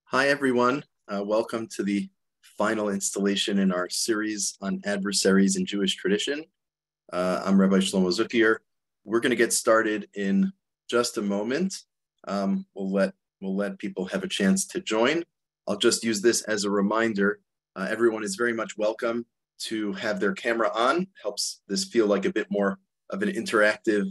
Hi, everyone. Welcome to the final installation in our series on adversaries in Jewish tradition. I'm Rabbi Shlomo Zuckier. We're going to get started in just a moment. We'll let people have a chance to join. I'll just use this as a reminder. Everyone is very much welcome to have their camera on. Helps this feel like a bit more of an interactive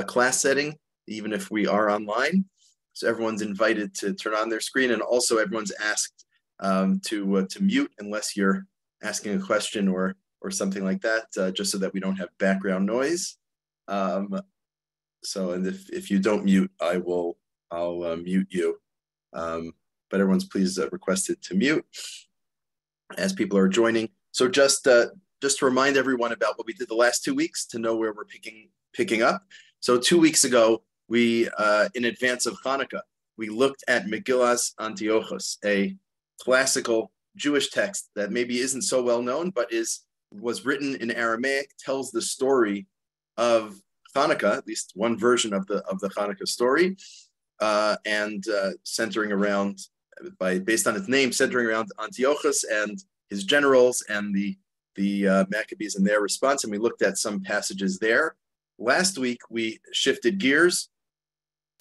class setting, even if we are online. So everyone's invited to turn on their screen, and also everyone's asked to mute unless you're asking a question or something like that, just so that we don't have background noise. And if you don't mute, I'll mute you. But everyone's please requested to mute as people are joining. So just to remind everyone about what we did the last 2 weeks to know where we're picking up. So 2 weeks ago, we, in advance of Hanukkah, we looked at Megillas Antiochus, a classical Jewish text that maybe isn't so well known, but was written in Aramaic, tells the story of Hanukkah, at least one version of the Hanukkah story, and centering around, based on its name, centering around Antiochus and his generals and the Maccabees and their response. And we looked at some passages there. Last week we shifted gears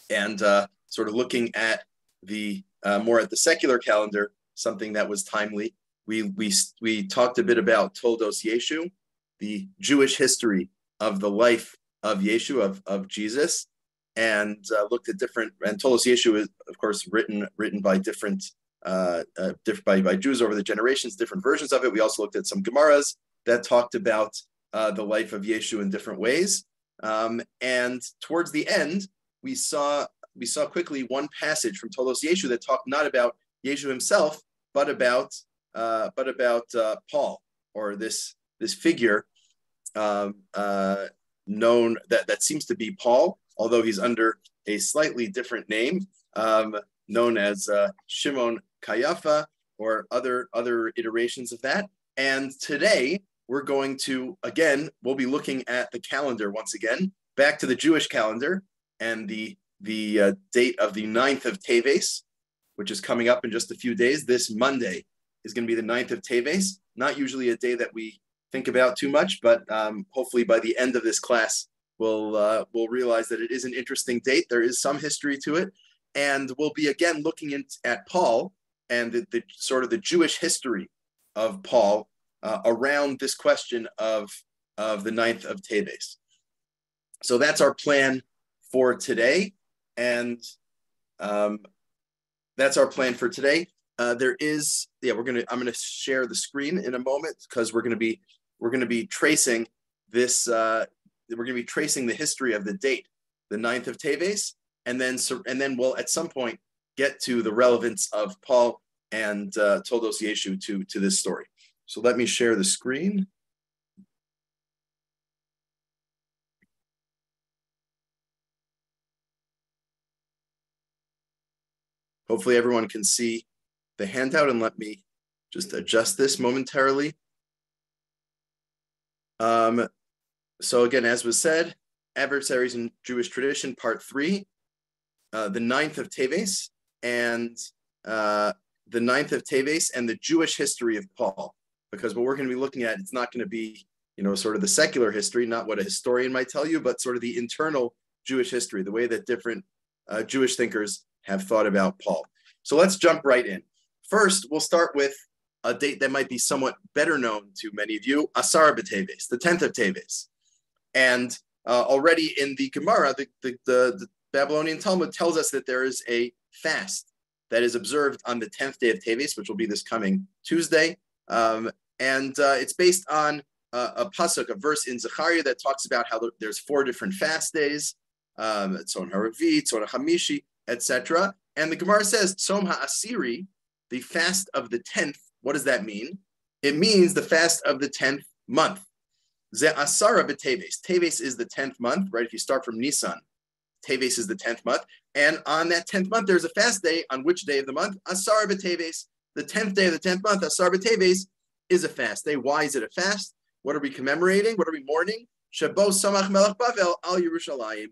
and sort of looking at the more at the secular calendar, something that was timely. We talked a bit about Toldos Yeshu, the Jewish history of the life of Yeshu, of Jesus, and looked at different. And Toldos Yeshu is, of course, written by different by Jews over the generations, different versions of it. We also looked at some Gemaras that talked about the life of Yeshu in different ways. And towards the end, we saw quickly one passage from Toldos Yeshu that talked not about Yeshu himself, but about Paul, or this figure known that seems to be Paul, although he's under a slightly different name, known as Shimon Kayafa, or other iterations of that. And today we're going to, we'll be looking at the calendar once again, back to the Jewish calendar, and the date of the 9th of Teves, which is coming up in just a few days. This Monday is going to be the 9th of Teves. Not usually a day that we think about too much, but hopefully by the end of this class, we'll realize that it is an interesting date. There is some history to it. And we'll be again looking at Paul and the sort of the Jewish history of Paul around this question of the 9th of Teves. So that's our plan for today, and that's our plan for today. I'm going to share the screen in a moment, because we're going to be tracing this. We're going to be tracing the history of the date, the 9th of Teves, and then we'll at some point get to the relevance of Paul and Toldos Yeshu to this story. So let me share the screen. Hopefully everyone can see the handout, and let me just adjust this momentarily. So again, as was said, Adversaries in Jewish Tradition, Part 3, the 9th of Teves, and the 9th of Teves and the Jewish history of Paul. Because what we're going to be looking at, it's not going to be, sort of the secular history, not what a historian might tell you, but sort of the internal Jewish history, the way that different Jewish thinkers have thought about Paul. So let's jump right in. First, we'll start with a date that might be somewhat better known to many of you, Asar b'Teves, the 10th of Teves. And already in the Gemara, the Babylonian Talmud tells us that there is a fast that is observed on the 10th day of Teves, which will be this coming Tuesday. And it's based on a pasuk, a verse in Zuckier that talks about how there's 4 different fast days, Tzon HaRavi, Tzon HaChamishi, etc. And the Gemara says, Tzom HaAsiri, the fast of the 10th. What does that mean? It means the fast of the 10th month. Ze Asara b'Teves. Teves is the 10th month, right? If you start from Nisan, Teves is the 10th month. And on that 10th month, there's a fast day. On which day of the month? Asara b'Teves. The 10th day of the 10th month, Asara b'Teves, is a fast day. Why is it a fast? What are we commemorating? What are we mourning? Shabo Samach Melech Bavel al Yerushalayim.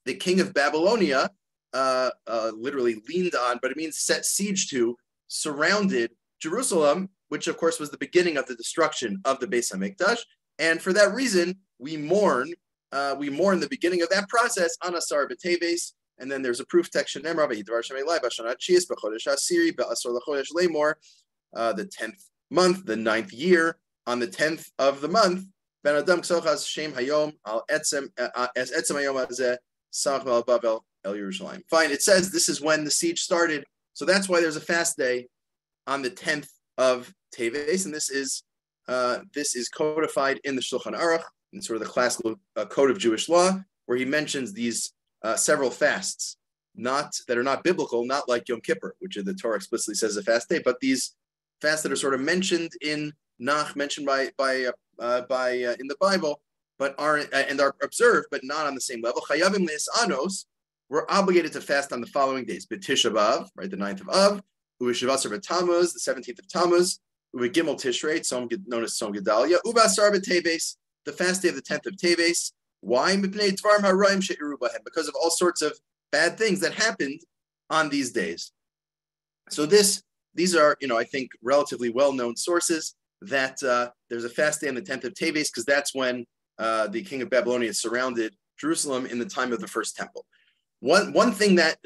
The king of Babylonia literally leaned on, but it means set siege to, surrounded Jerusalem, which of course was the beginning of the destruction of the Beis Hamikdash. And for that reason, we mourn the beginning of that process on Asar B'Teves. And then there's a proof text, the 10th month, the 9th year, on the 10th of the month, Ben Adam Ksochas Shem Hayom al Etzem as Etzem Hayom Azeh Samach Mel Bavel El Yerushalayim. Fine, it says this is when the siege started, so that's why there's a fast day on the 10th of Teves, and this is codified in the Shulchan Aruch, in sort of the classical code of Jewish law, where he mentions these several fasts, that are not biblical, not like Yom Kippur, which the Torah explicitly says is a fast day, but these fasts that are sort of mentioned in Nach, mentioned by in the Bible, but are observed, but not on the same level. Chayavim le'esanos, we're obligated to fast on the following days: B'Tisha B'Av, right, the 9th of Av, U'Shavasar B'Tammuz, the 17th of Tammuz, U'Gimel Tishrei, known as Tzom Gedalia, U'Basar B'Teves, the fast day of the 10th of Teves. Why? Because of all sorts of bad things that happened on these days. So these are, I think, relatively well-known sources that there's a fast day on the 10th of Teves, because that's when the king of Babylonia surrounded Jerusalem in the time of the first temple. One thing that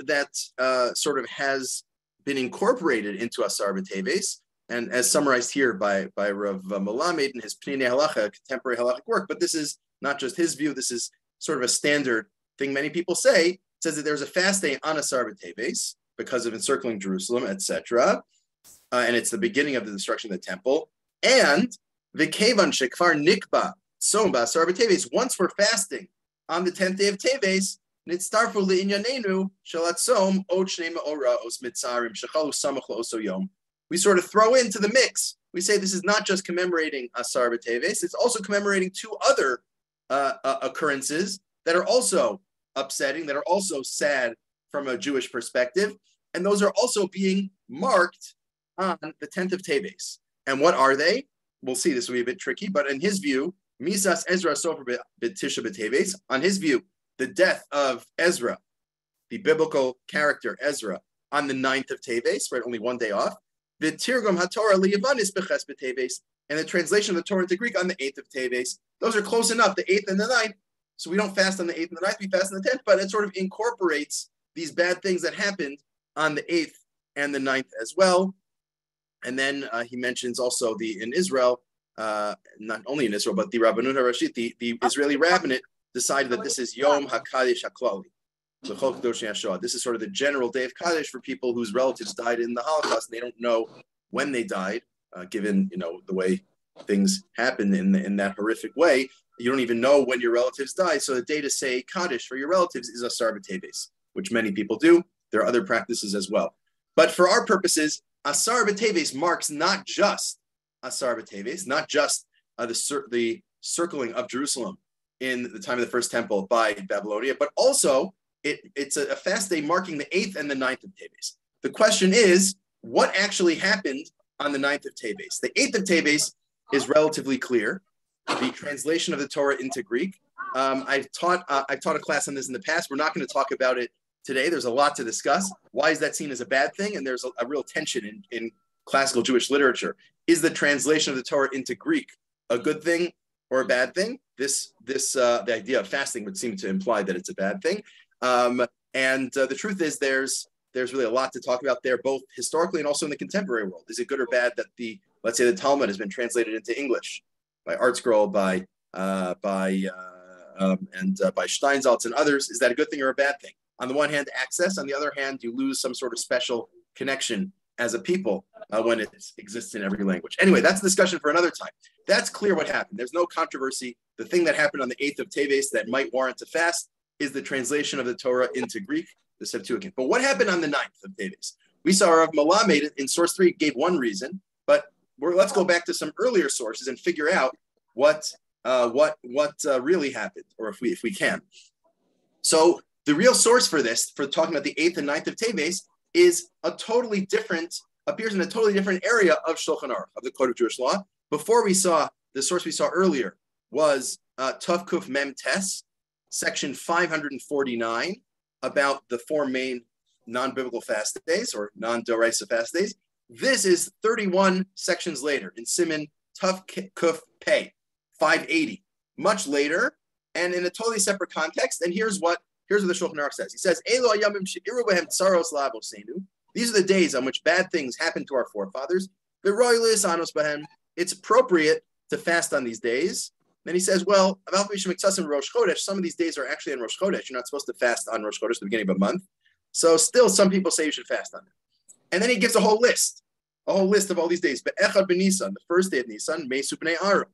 sort of has been incorporated into Asar B'Teves, and as summarized here by Rav Melamed in his Pnei Halacha, contemporary halachic work, but this is not just his view, this is sort of a standard thing many people say. It says that there's a fast day on Asar B'Teves because of encircling Jerusalem, etc. And it's the beginning of the destruction of the temple. And V'kevan shekvar nikba tzom b'Asar B'Teves, once we're fasting on the 10th day of Teves, nitztarfu le'inyanenu shalat tzom od shnei me'ora os mitzarim shechalu samach la'oso yom. We sort of throw into the mix. We say this is not just commemorating Asar B'Teves, it's also commemorating two other occurrences that are also upsetting, that are also sad from a Jewish perspective, and those are also being marked on the 10th of Teves. And what are they? We'll see, this will be a bit tricky, but in his view, Misas Ezra Sofer B'Tisha B'Teves, on his view, the death of Ezra, the biblical character Ezra, on the 9th of Teves, right, only one day off. The Tirgum HaTorah Li'Yavanis B'Ches B'Teves, and the translation of the Torah into Greek on the 8th of Teves. Those are close enough, the 8th and the 9th. So we don't fast on the 8th and the 9th, we fast on the 10th, but it sort of incorporates these bad things that happened on the 8th and the 9th as well. And then he mentions also in Israel, not only in Israel, but the Rabbanut HaRashit, the Israeli rabbinate, decided that this is Yom HaKadosh HaKlali. This is sort of the general day of Kaddish for people whose relatives died in the Holocaust, and they don't know when they died, given the way things happen in that horrific way. You don't even know when your relatives die. So the day to say Kaddish for your relatives is Asar B'Teves, which many people do. There are other practices as well. But for our purposes, Asar B'Teves marks not just Asar B'Teves, not just the circling of Jerusalem in the time of the first temple by Babylonia, but also it's a fast day marking the 8th and the 9th of Teves. The question is, what actually happened on the 9th of Teves? The 8th of Teves is relatively clear. The translation of the Torah into Greek. I've taught a class on this in the past. We're not going to talk about it today. There's a lot to discuss. Why is that seen as a bad thing? And there's a real tension in classical Jewish literature. Is the translation of the Torah into Greek a good thing or a bad thing? The idea of fasting would seem to imply that it's a bad thing. The truth is there's really a lot to talk about there, both historically and also in the contemporary world. Is it good or bad that let's say the Talmud has been translated into English by ArtScroll, by Steinsaltz and others? Is that a good thing or a bad thing? On the one hand, access. On the other hand, you lose some sort of special connection as a people when it exists in every language. Anyway, that's a discussion for another time. That's clear what happened. There's no controversy. The thing that happened on the 8th of Teves that might warrant a fast is the translation of the Torah into Greek, the Septuagint. But what happened on the 9th of Teves? We saw Rav Melamed in source 3 gave one reason, but let's go back to some earlier sources and figure out what really happened, or if we can. So the real source for this, for talking about the 8th and 9th of Teves, appears in a totally different area of Shulchan Aruch, of the Code of Jewish Law. Before the source we saw earlier was Tav Kuf Mem Tes, section 549 about the four main non-biblical fast days or non-doraisa fast days. This is 31 sections later in Siman Tuf Kuf Pei, 580, much later, and in a totally separate context. And here's what the Shulchan Aruch says. He says, Elo hayamim she'iru behem tsaros la'avoseinu. These are the days on which bad things happened to our forefathers. V'roi li'asanos behem. It's appropriate to fast on these days. Then he says, well, some of these days are actually on Rosh Chodesh. You're not supposed to fast on Rosh Chodesh at the beginning of a month. So still, some people say you should fast on it. And then he gives a whole list of all these days. But Echad b'Nisan, the first day of Nisan, Mesu b'nei Aaron.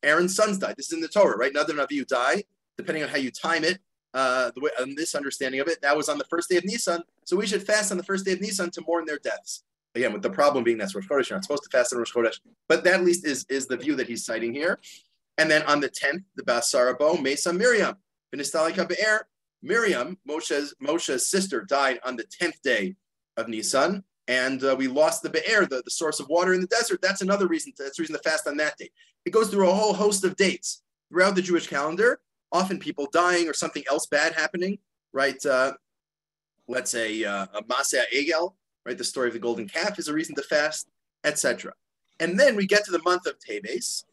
Aaron's sons died. This is in the Torah, right? Another Navi die, depending on how you time it. The way on this understanding of it, that was on the first day of Nisan. So we should fast on the first day of Nisan to mourn their deaths. Again, with the problem being that's Rosh Chodesh, you're not supposed to fast on Rosh Chodesh. But that at least is the view that he's citing here. And then on the 10th, the Basarabo, Mesa Miriam, Benistalika Be'er. Miriam, Moshe's sister, died on the 10th day of Nisan. And we lost the Be'er, the source of water in the desert. That's another reason. That's the reason to fast on that date. It goes through a whole host of dates throughout the Jewish calendar. Often people dying or something else bad happening, right? Let's say a Maseh Egel, right? The story of the golden calf is a reason to fast, etc. And then we get to the month of Teves,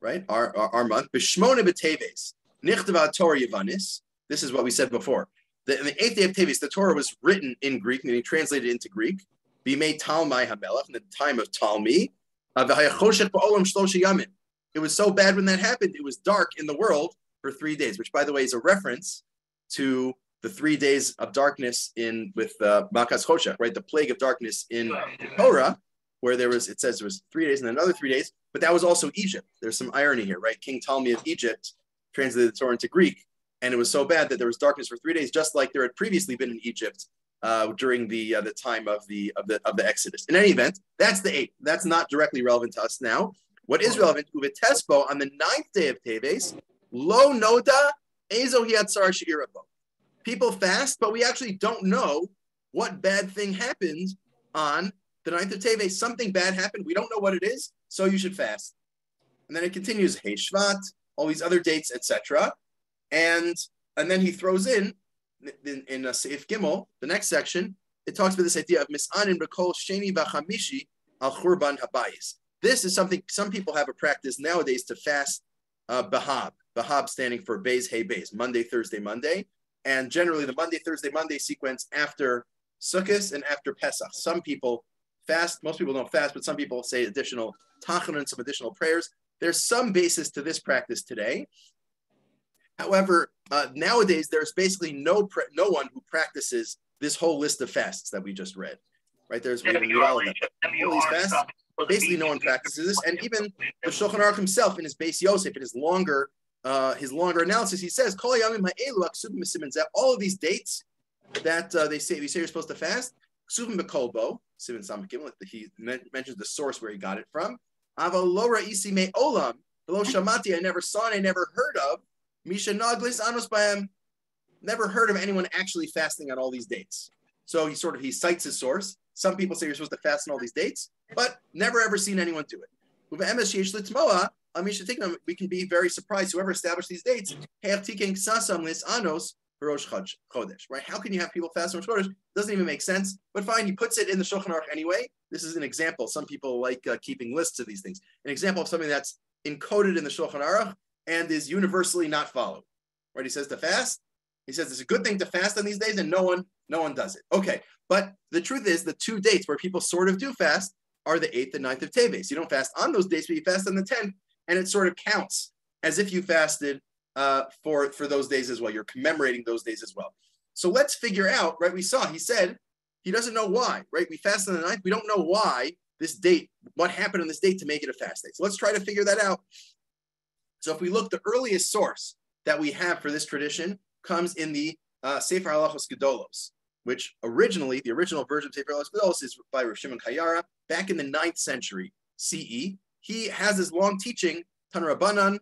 right? Our month. B'shmona b'Teves, nichtava Torah Yavanis. This is what we said before. In the 8th day of Teves, the Torah was written in Greek, meaning translated into Greek. B'mei Talmai HaMelech, in the time of Talmi. It was so bad when that happened. It was dark in the world for 3 days, which, by the way, is a reference to the 3 days of darkness with Makas Choshech, right? The plague of darkness in Torah, where it says there was 3 days and another 3 days, but that was also Egypt. There's some irony here, right? King Ptolemy of Egypt translated the Torah into Greek, and it was so bad that there was darkness for 3 days, just like there had previously been in Egypt during the time of the Exodus. In any event, that's the 8th. That's not directly relevant to us now. What is relevant, Uvetespo, on the 9th day of Teves, Lo Noda Ezo Hiatzar She'irabo. People fast, but we actually don't know what bad thing happened on the 9th of Teves. Something bad happened. We don't know what it is, so you should fast. And then it continues, Hey Shvat, all these other dates, etc. And then he throws in Seif Gimel, the next section, it talks about this idea of Mis'anin B'kol Sheni V'chamishi Al Churban Habayis. This is something some people have a practice nowadays to fast Bahab. Bahab standing for Beis Hey Beis, Monday, Thursday, Monday. And generally the Monday, Thursday, Monday sequence after Sukkot and after Pesach. Some people fast, most people don't fast, but some people say additional tachanun, some additional prayers. There's some basis to this practice today. However, nowadays there's basically no one who practices this whole list of fasts that we just read. Right? There's all of them. All these fasts, basically no one practices this. And even the Shulchan Aruch himself in his Beis Yosef, in his longer analysis, he says, all of these dates that they say you're supposed to fast, he mentions the source where he got it from. I never saw and I never heard of Misha Naglis Anos Baem. Never heard of anyone actually fasting on all these dates. So he cites his source. Some people say you're supposed to fast on all these dates, but never ever seen anyone do it. We can be very surprised. Whoever established these dates, right? How can you have people fast on Rosh Chodesh? Doesn't even make sense. But fine, he puts it in the Shulchan Aruch anyway. This is an example. Some people like keeping lists of these things. An example of something that's encoded in the Shulchan Aruch and is universally not followed. Right? He says to fast. He says it's a good thing to fast on these days, and no one does it. Okay, but the truth is the 2 dates where people sort of do fast are the 8th and 9th of Teves. You don't fast on those days, but you fast on the 10th, and it sort of counts as if you fasted for those days as well. You're commemorating those days as well. So let's figure out, right? He said he doesn't know why, right? We fast on the 9th. We don't know why this date, what happened on this date to make it a fast day. So let's try to figure that out. So if we look, the earliest source that we have for this tradition comes in the Sefer Halachos Gedolos, which the original version of Sefer Halachos Gedolos is by Rav Shimon Kayara back in the 9th century CE. He has his long teaching, Tan Rabbanan.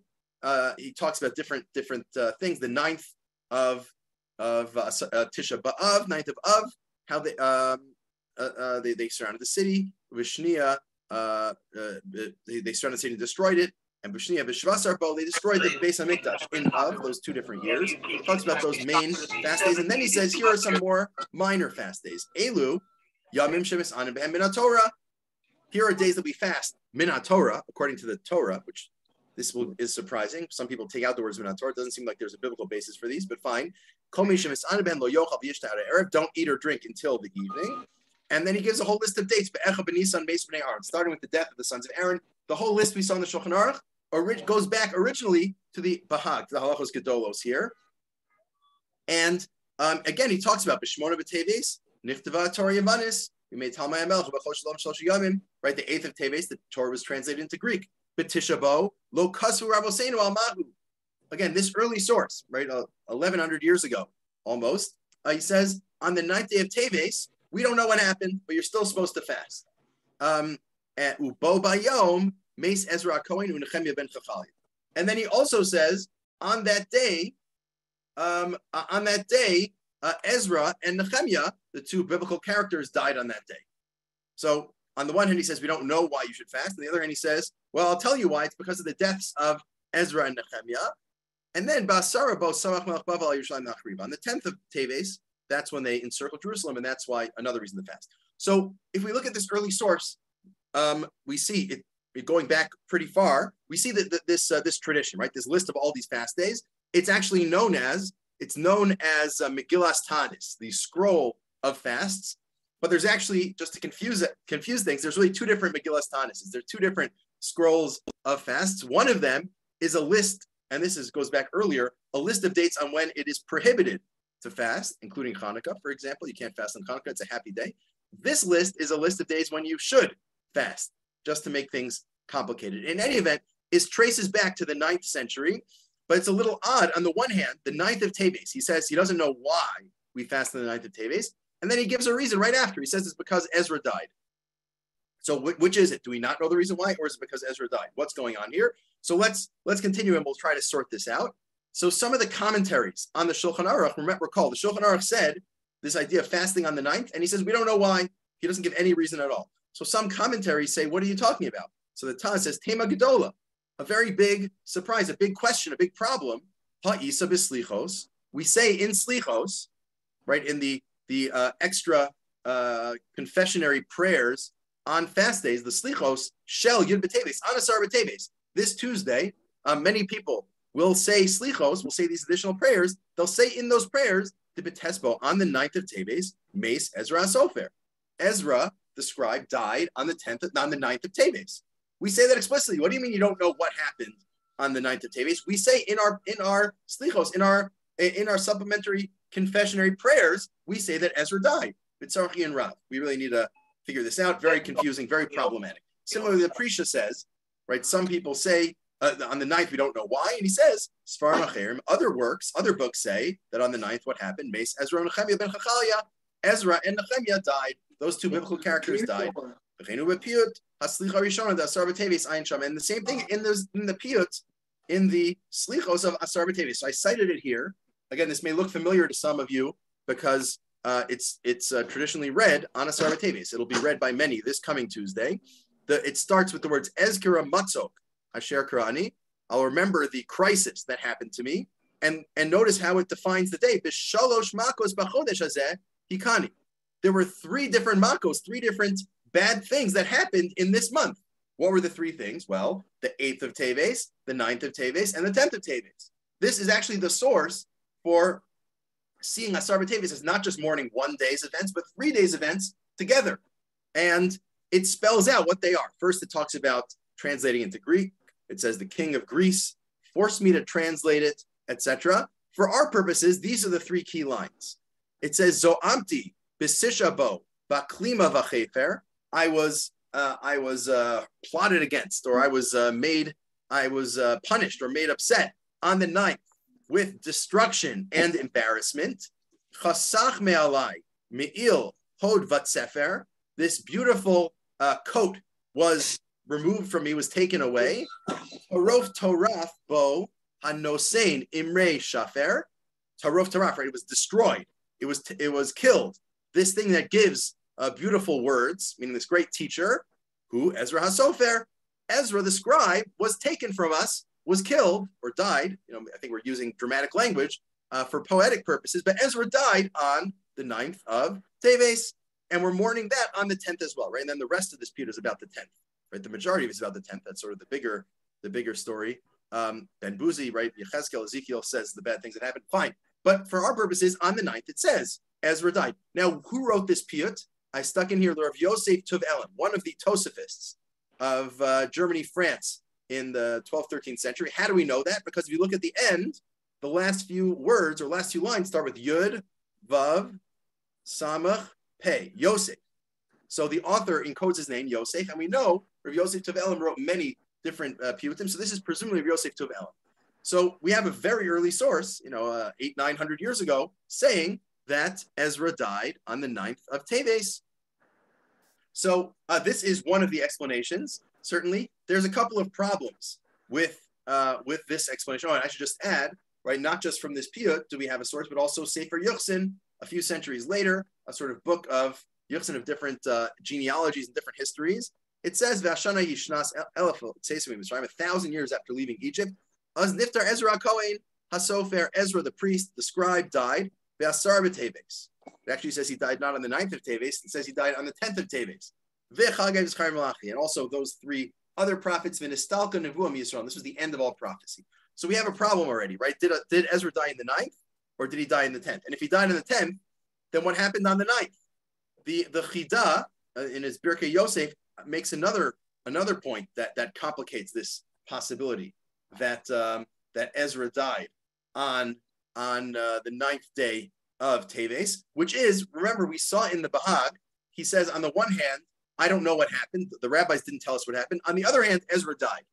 He talks about different things. The 9th of Tisha B'Av, 9th of Av, how they surrounded the city. Vishnia, they surrounded the city and destroyed it. And B'Shniya B'Shvasar Bo, they destroyed the Beis Hamikdash in Av, those 2 different years. Talks about those main fast days, and then he says here are some more minor fast days. Elu Yamim Shemis Anim Behem Min HaTorah. Here are days that we fast Min HaTorah, according to the Torah, which is surprising. Some people take out the words Min HaTorah. It doesn't seem like there's a biblical basis for these, but fine. Don't eat or drink until the evening. And then he gives a whole list of dates, starting with the death of the sons of Aaron. The whole list we saw in the Shulchan Aruch goes back originally to the Bahag, the Halachos Gedolos here. And again, he talks about B'Shmona B'Teves, Niftava Torah Yavanis, we made Talmai Amelch, right? The 8th of Teves, the Torah was translated into Greek. B'Tisha Bo, Lo Kasu Rabosenu Al Mahu. Again, this early source, right, 1,100 years ago, almost, he says, on the 9th day of Teves, we don't know what happened, but you're still supposed to fast. Ubo Bayom, Mace Ezra Cohen, Nehemiah ben Chachalia. And then he also says, on that day, Ezra and Nehemiah, the 2 biblical characters, died on that day. So on the one hand, he says, we don't know why you should fast. On the other hand, he says, well, I'll tell you why. It's because of the deaths of Ezra and Nehemiah. And then, on the 10th of Teves, that's when they encircled Jerusalem, and that's why another reason to fast. So if we look at this early source, we see it going back pretty far. We see that this tradition, right? This list of all these fast days, it's actually known as Megillas Tanis, the scroll of fasts. But there's actually, just to confuse things, there's really 2 different Megillas Tanis. There's 2 different scrolls of fasts. One of them is a list, and goes back earlier, a list of dates on when it is prohibited to fast, including Hanukkah, for example. You can't fast on Hanukkah, it's a happy day. This list is a list of days when you should fast, just to make things complicated. In any event, it traces back to the 9th century, but it's a little odd. On the one hand, the 9th of Teves, he says he doesn't know why we fast on the 9th of Teves, and then he gives a reason right after. He says it's because Ezra died. So which is it? Do we not know the reason why, or is it because Ezra died? What's going on here? So let's continue, and we'll try to sort this out. So some of the commentaries on the Shulchan Aruch, recall, the Shulchan Aruch said this idea of fasting on the 9th, and he says we don't know why. He doesn't give any reason at all. So some commentaries say, what are you talking about? So the Taz says, Tema Gedola, a very big surprise, a big question, a big problem. Ha'isa b'slichos. We say in slichos, right, in the extra confessionary prayers on fast days, the slichos, shel yud b'teves, anasar b'teves. This Tuesday, many people will say slichos, will say these additional prayers. They'll say in those prayers, the betesbo, on the 9th of Teves, Mace Ezra Sofer. Ezra, the scribe, died on the 9th of Teves. We say that explicitly. What do you mean you don't know what happened on the 9th of Teves? We say in our slichos, in our supplementary confessionary prayers, we say that Ezra died. B'tzarchi and Rav. We really need to figure this out. Very confusing, very problematic. Similarly, the Prisha says, right, some people say on the 9th we don't know why, and he says, Sfarim Acherim, other books say that on the 9th what happened? Mace Ezra and Nehemiah ben Chachalia. Ezra and Nehemiah died. Those 2 biblical characters died. And the same thing in the piyut, in the slichos of Asar B'Teves. So I cited it here. Again, this may look familiar to some of you because it's traditionally read on Asar B'Teves. It'll be read by many this coming Tuesday. It starts with the words Ezkira Matzok Asher Karani. I'll remember the crisis that happened to me, and notice how it defines the day. B'shalosh makos b'chodesh hazeh hikani. There were 3 different makos, 3 different bad things that happened in this month. What were the 3 things? Well, the 8th of Teves, the 9th of Teves, and the 10th of Teves. This is actually the source for seeing Asar B'Teves as not just mourning 1 day's events, but 3 days' events together. And it spells out what they are. First, it talks about translating into Greek. It says the king of Greece forced me to translate it, etc. For our purposes, these are the 3 key lines. It says, Zo'amti b'sishabo b'klima v'chefer. I was plotted against, or I was punished or made upset on the 9th with destruction and embarrassment. Chasach me'alai me'il hod vatsefer. This beautiful coat was removed from me, was taken away. Tarof toraf bo hanosein imrei shafer. Tarof toraf, right? It was destroyed. It was killed. This thing that gives beautiful words, meaning this great teacher, who Ezra HaSofer, Ezra, the scribe, was taken from us, was killed or died. I think we're using dramatic language for poetic purposes, but Ezra died on the 9th of Teves, and we're mourning that on the 10th as well, right? And then the rest of this Peter is about the 10th, right? The majority of it is about the 10th. That's sort of the bigger story. Ben Buzi, right? Yechezkel, Ezekiel says the bad things that happened. Fine. But for our purposes, on the 9th, it says Ezra died. Now, who wrote this piyut? I stuck in here the Rav Yosef Tuv Ellen, one of the Tosafists of Germany, France in the 12th, 13th century. How do we know that? Because if you look at the end, the last few words or last few lines start with Yud, Vav, Samach, Pei, Yosef. So the author encodes his name, Yosef, and we know Rav Yosef Tuv Ellen wrote many different piyutim, so this is presumably Rav Yosef Tuv Ellen. So we have a very early source, 800-900 years ago, saying that Ezra died on the 9th of Teves. So this is one of the explanations. Certainly, there's a couple of problems with this explanation. Oh, and I should just add, right, not just from this piyut do we have a source, but also Sefer Yuchsin, a few centuries later, a sort of book of Yuchsin of different genealogies and different histories. It says, V'ashana yishnas elef tzeisim Mitzrayim, 1,000 years after leaving Egypt, Az niftar Ezra Kohen Hasofer, Ezra the priest, the scribe, died. Ve'asar b'Teves. It actually says he died not on the 9th of Teves. It says he died on the 10th of Teves. And also those three other prophets, V'nistalka Nevuah Yisrael. This was the end of all prophecy. So we have a problem already, right? Did Ezra die in the 9th, or did he die in the 10th? And if he died on the 10th, then what happened on the 9th? The Chida in his Birkei Yosef makes another point that complicates this possibility that Ezra died on the 9th day of Teves, which is, remember, we saw in the Bahag, he says, on the one hand, I don't know what happened. The rabbis didn't tell us what happened. On the other hand, Ezra died.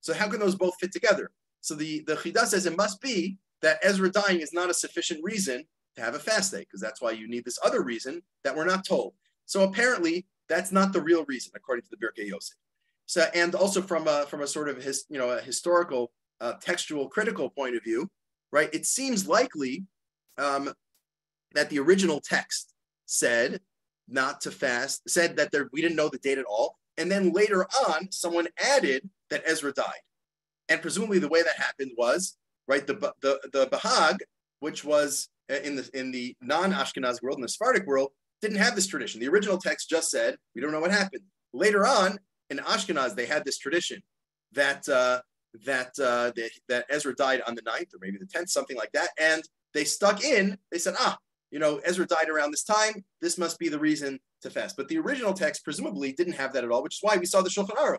So how can those both fit together? So the Chida says it must be that Ezra dying is not a sufficient reason to have a fast day, because that's why you need this other reason that we're not told. So apparently, that's not the real reason, according to the Birkei Yosef. So, and also from a sort of a historical, textual, critical point of view, right? It seems likely that the original text said not to fast, said that we didn't know the date at all, and then later on, someone added that Ezra died, and presumably the way that happened was right. The Bahag, which was in the non-Ashkenaz world, in the Sephardic world, didn't have this tradition. The original text just said we don't know what happened. Later on, in Ashkenaz, they had this tradition that Ezra died on the 9th or maybe the 10th, something like that, and they stuck in. They said, Ezra died around this time. This must be the reason to fast. But the original text presumably didn't have that at all, which is why we saw the Shulchan Aruch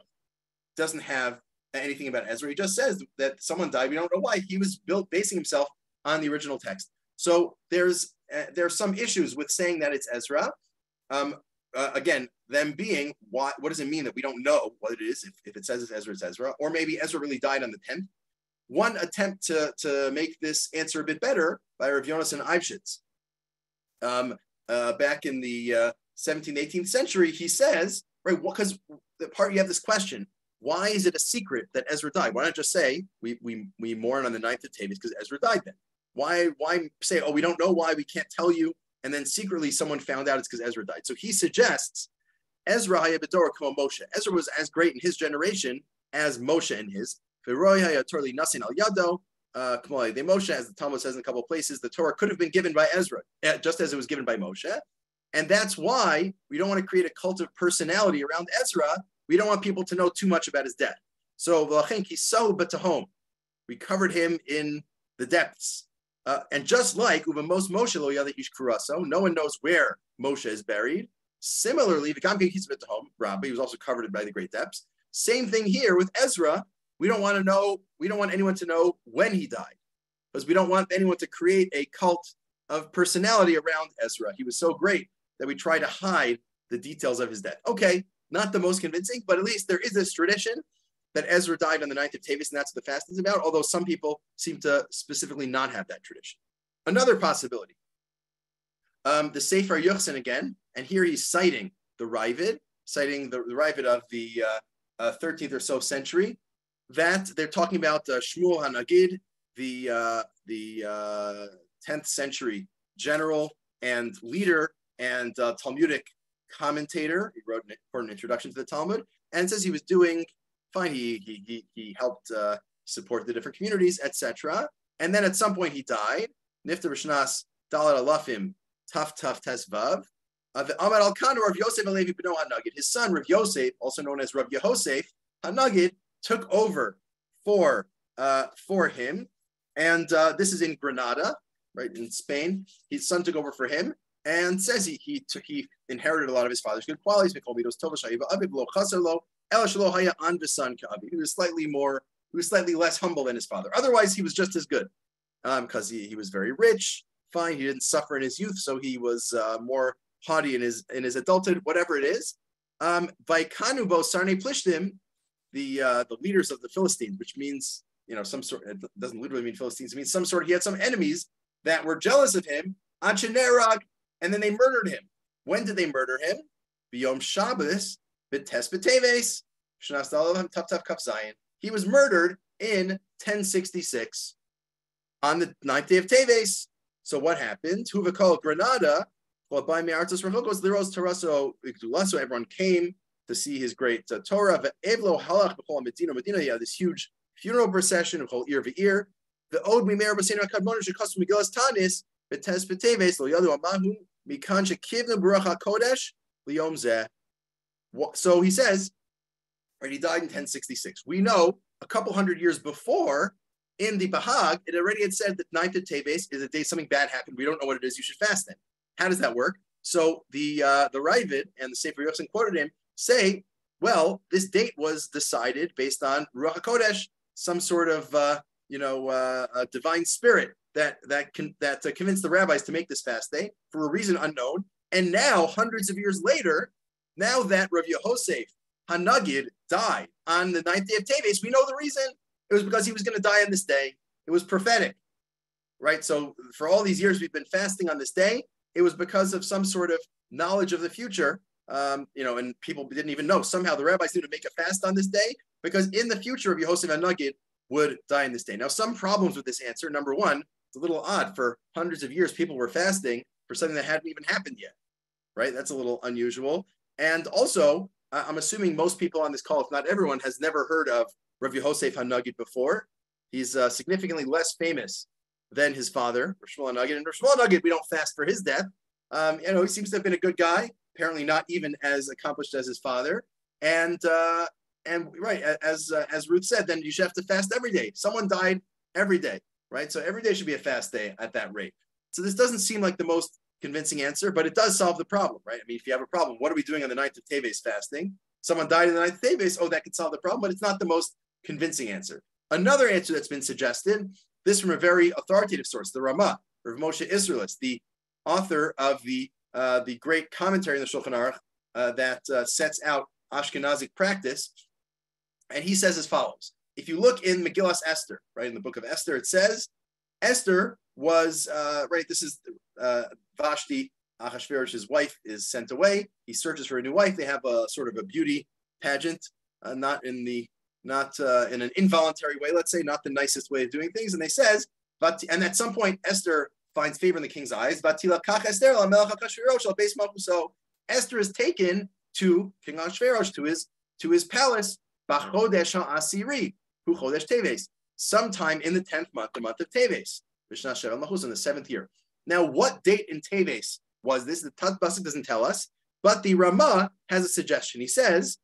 doesn't have anything about Ezra. He just says that someone died. We don't know why. He was basing himself on the original text. So there's some issues with saying that it's Ezra. Again, them being, what does it mean that we don't know what it is? If it says it's Ezra, or maybe Ezra really died on the 10th. One attempt to make this answer a bit better by Rav Yonasan Eibschitz. Back in the 17th, 18th century, he says, right, because the part you have this question, why is it a secret that Ezra died? Why not just say we mourn on the 9th of Teves because Ezra died then? Why say, we don't know why, we can't tell you, and then secretly someone found out it's because Ezra died? So he suggests Ezra hayabedorah kamo Moshe. Ezra was as great in his generation as Moshe in his. Moshe, as the Talmud says in a couple of places, the Torah could have been given by Ezra, just as it was given by Moshe. And that's why we don't want to create a cult of personality around Ezra. We don't want people to know too much about his death. So we covered him in the depths. And just like Uvamos Moshe lo yada ish kuraso, no one knows where Moshe is buried. Similarly, Rabbi was also covered by the great depths. Same thing here with Ezra. We don't want anyone to know when he died, because we don't want anyone to create a cult of personality around Ezra. He was so great that we try to hide the details of his death. Okay, not the most convincing, but at least there is this tradition that Ezra died on the 9th of Teves, and that's what the fast is about, although some people seem to specifically not have that tradition. Another possibility, the Sefer Yuchsin again, and here he's citing the Ravid of the 13th or so century, that they're talking about Shmuel HaNagid, the 10th century general and leader and Talmudic commentator. He wrote an important introduction to the Talmud, and says he was doing Fine, he helped support the different communities, etc. And then at some point he died. Nifta Rishnas Dalat Alafim Taf Tesvav. Ahmad Al Khan Rav Yosef Alevi Beno Hanagid. His son Rav Yosef, also known as Rav Yehosef Hanagid, took over for him, and this is in Granada, right in Spain. His son took over for him, and says he inherited a lot of his father's good qualities. He was slightly less humble than his father. Otherwise, he was just as good, because he was very rich. Fine, he didn't suffer in his youth, so he was more haughty in his adulthood. Whatever it is, Vaikanu bo Sarne Plishtim, the leaders of the Philistines, which means, some sort. It doesn't literally mean Philistines. It means some sort. He had some enemies that were jealous of him. Anchenerag, and then they murdered him. When did they murder him? B'yom Shabbos b'tes b'teves shnas dalav taf kaf zayin. He was murdered in 1066 on the 9th day of Teves. So what happened? Huvakol Granada. So everyone came to see his great Torah. Medina, he had this huge funeral procession of whole ear v'ear. The Od Mimer Basina Kadmonish Custom Megillas Tanis, Betes Beteves, Lo Yadu Amahu, Mikansha Kivna Baruch HaKodesh, Liom Zeh. So he says, right, he died in 1066. We know a couple hundred years before, in the Bahag, it already had said that 9th of Teves is a day something bad happened. We don't know what it is. You should fast then. How does that work? So the Ravid and the Sefer Yochsin quoted him say, well, this date was decided based on Ruach HaKodesh, some sort of a divine spirit that convinced the rabbis to make this fast day for a reason unknown. And now, hundreds of years later, now that Rav Yehosef Hanagid died on the 9th day of Teves, we know the reason. It was because he was going to die on this day. It was prophetic, right? So for all these years we've been fasting on this day. It was because of some sort of knowledge of the future, and people didn't even know. Somehow the rabbis knew to make a fast on this day because in the future, Rav Yehosef Hanagid would die on this day. Now, some problems with this answer. Number one, it's a little odd. For hundreds of years, people were fasting for something that hadn't even happened yet, right? That's a little unusual. And also, I'm assuming most people on this call, if not everyone, has never heard of Rav Yehosef Hanagid before. He's significantly less famous than his father, Rav Shmuel Hanagid. And Rav Shmuel Hanagid, we don't fast for his death. He seems to have been a good guy, apparently not even as accomplished as his father. And right, as Ruth said, then you should have to fast every day. Someone died every day, right? So every day should be a fast day at that rate. So this doesn't seem like the most convincing answer, but it does solve the problem, right? I mean, if you have a problem, what are we doing on the 9th of Teves fasting? Someone died on the 9th of Teves, that could solve the problem, but it's not the most convincing answer. Another answer that's been suggested, this from a very authoritative source, the Ramah, Rav Moshe Israelis, the author of the great commentary in the Shulchan Aruch that sets out Ashkenazic practice. And he says as follows. If you look in Megillas Esther, right, in the book of Esther, it says, Esther was, this is Vashti, Ahasuerus' wife, is sent away. He searches for a new wife. They have a sort of a beauty pageant, not in an involuntary way, let's say, not the nicest way of doing things. And they says, and at some point, Esther finds favor in the king's eyes. So Esther is taken to King Ahasuerus, to his palace, sometime in the 10th month, the month of Teves, in the 7th year. Now, what date in Teves was this? The Pasuk doesn't tell us, but the Ramah has a suggestion. He says,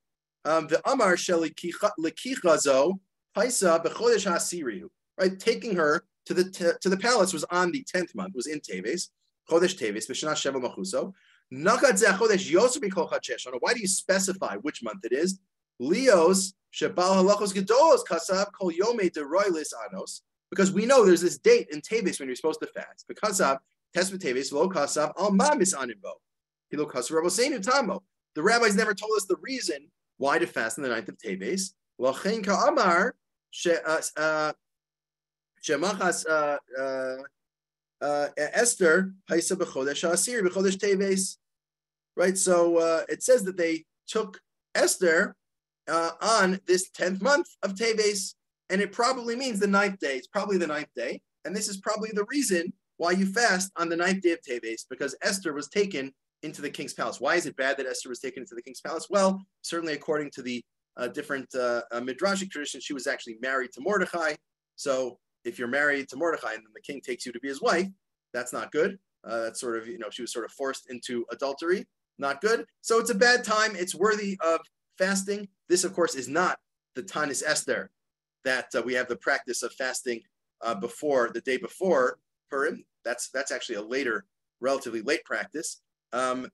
the Amar Shelikichazo Paisa Bechodesh HaSiriyu, right? Taking her to the palace was on the 10th month, was in Teves, Chodesh Teves, B'Shana Sheva Machuso. Why do you specify which month it is? Leos Shebal Halachos Gedolos Kasav Kol Yome de Roilis Anos, because we know there's this date in Teves when you're supposed to fast. Because of Tes Teves Lo Kasav Al Mamis Animbo. Hilo Kasav Rabosenu Tamo. The rabbis never told us the reason why to fast on the 9th of Teves. Lachen Ka'amar Shemachas Esther Haisa B'Chodesh Asir B'Chodesh Teves. Right, so it says that they took Esther on this 10th month of Teves, and it probably means the 9th day. It's probably the 9th day, and this is probably the reason why you fast on the 9th day of Teves, because Esther was taken into the king's palace. Why is it bad that Esther was taken into the king's palace? Well, certainly according to the midrashic traditions, she was actually married to Mordechai. So if you're married to Mordechai and then the king takes you to be his wife, that's not good. That's sort of, she was sort of forced into adultery. Not good. So it's a bad time. It's worthy of fasting. This, of course, is not the Tanis Esther that we have the practice of fasting before the day before Purim. That's actually a later, relatively late practice. Meaning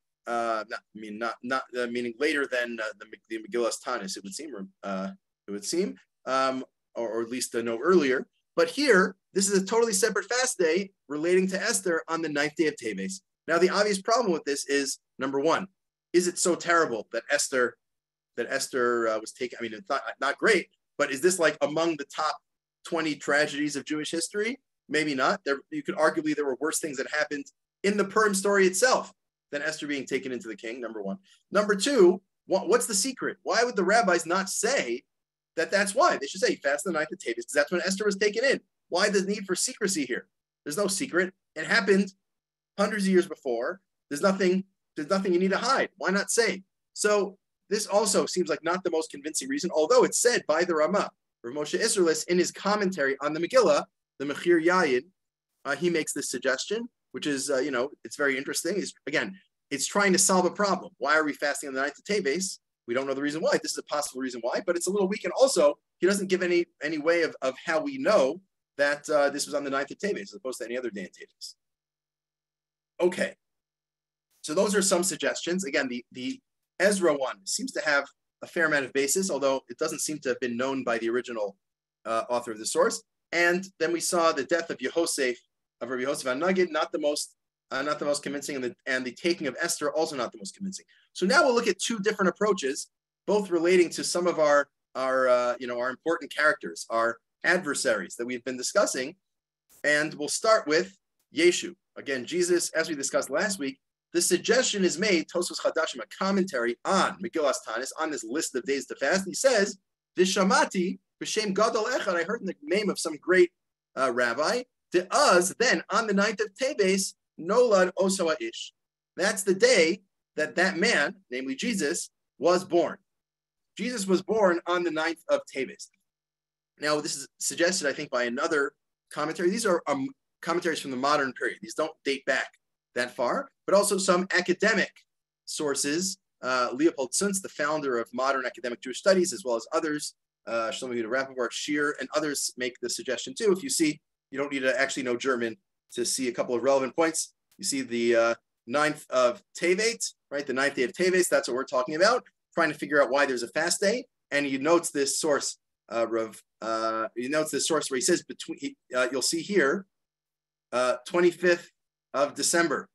later than the Megillas Tanis. It would seem, or at least no earlier. But here, this is a totally separate fast day relating to Esther on the 9th day of Teves. Now, the obvious problem with this is, number one, is it so terrible that Esther was taken? I mean, it's not great, but is this like among the top 20 tragedies of Jewish history? Maybe not. You could arguably there were worse things that happened in the Purim story itself than Esther being taken into the king, number one. Number two, what's the secret? Why would the rabbis not say that that's why? They should say fast the 9th of Teves, because that's when Esther was taken in. Why the need for secrecy here? There's no secret. It happened hundreds of years before. There's nothing you need to hide. Why not say? So this also seems like not the most convincing reason, although it's said by the Ramah, Rav Moshe Isserlis, in his commentary on the Megillah, the Mechir Yayin, he makes this suggestion, which is, it's very interesting. It's trying to solve a problem. Why are we fasting on the 9th of Teves? We don't know the reason why. This is a possible reason why, but it's a little weak. And also, he doesn't give any way of how we know that this was on the 9th of Teves as opposed to any other day in Teves. Okay. So those are some suggestions. Again, the Ezra one seems to have a fair amount of basis, although it doesn't seem to have been known by the original author of the source. And then we saw the death of Yehosef, of Rabbi Yosef HaNagid, not the most convincing, and the taking of Esther also not the most convincing. So now we'll look at two different approaches, both relating to some of our important characters, our adversaries that we've been discussing, and we'll start with Yeshu. Again, Jesus, as we discussed last week, the suggestion is made, Tosfos Chadashim, a commentary on Megillas Tanis, on this list of days to fast. He says, Vishamati, B'Shem Gadol Echad, I heard in the name of some great rabbi, to us, then, on the 9th of Teves, Nolad Osoa Ish. That's the day that man, namely Jesus, was born. Jesus was born on the 9th of Teves. Now, this is suggested, I think, by another commentary. These are commentaries from the modern period. These don't date back that far, but also some academic sources. Leopold Suntz, the founder of modern academic Jewish studies, as well as others, Shlomo Rabbi, Shear, and others make the suggestion too. If you see, you don't need to actually know German to see a couple of relevant points. You see the 9th of Tevet, right? The 9th day of Teves, that's what we're talking about, trying to figure out why there's a fast day. And he notes this source, where he says, you'll see here, 25th of December,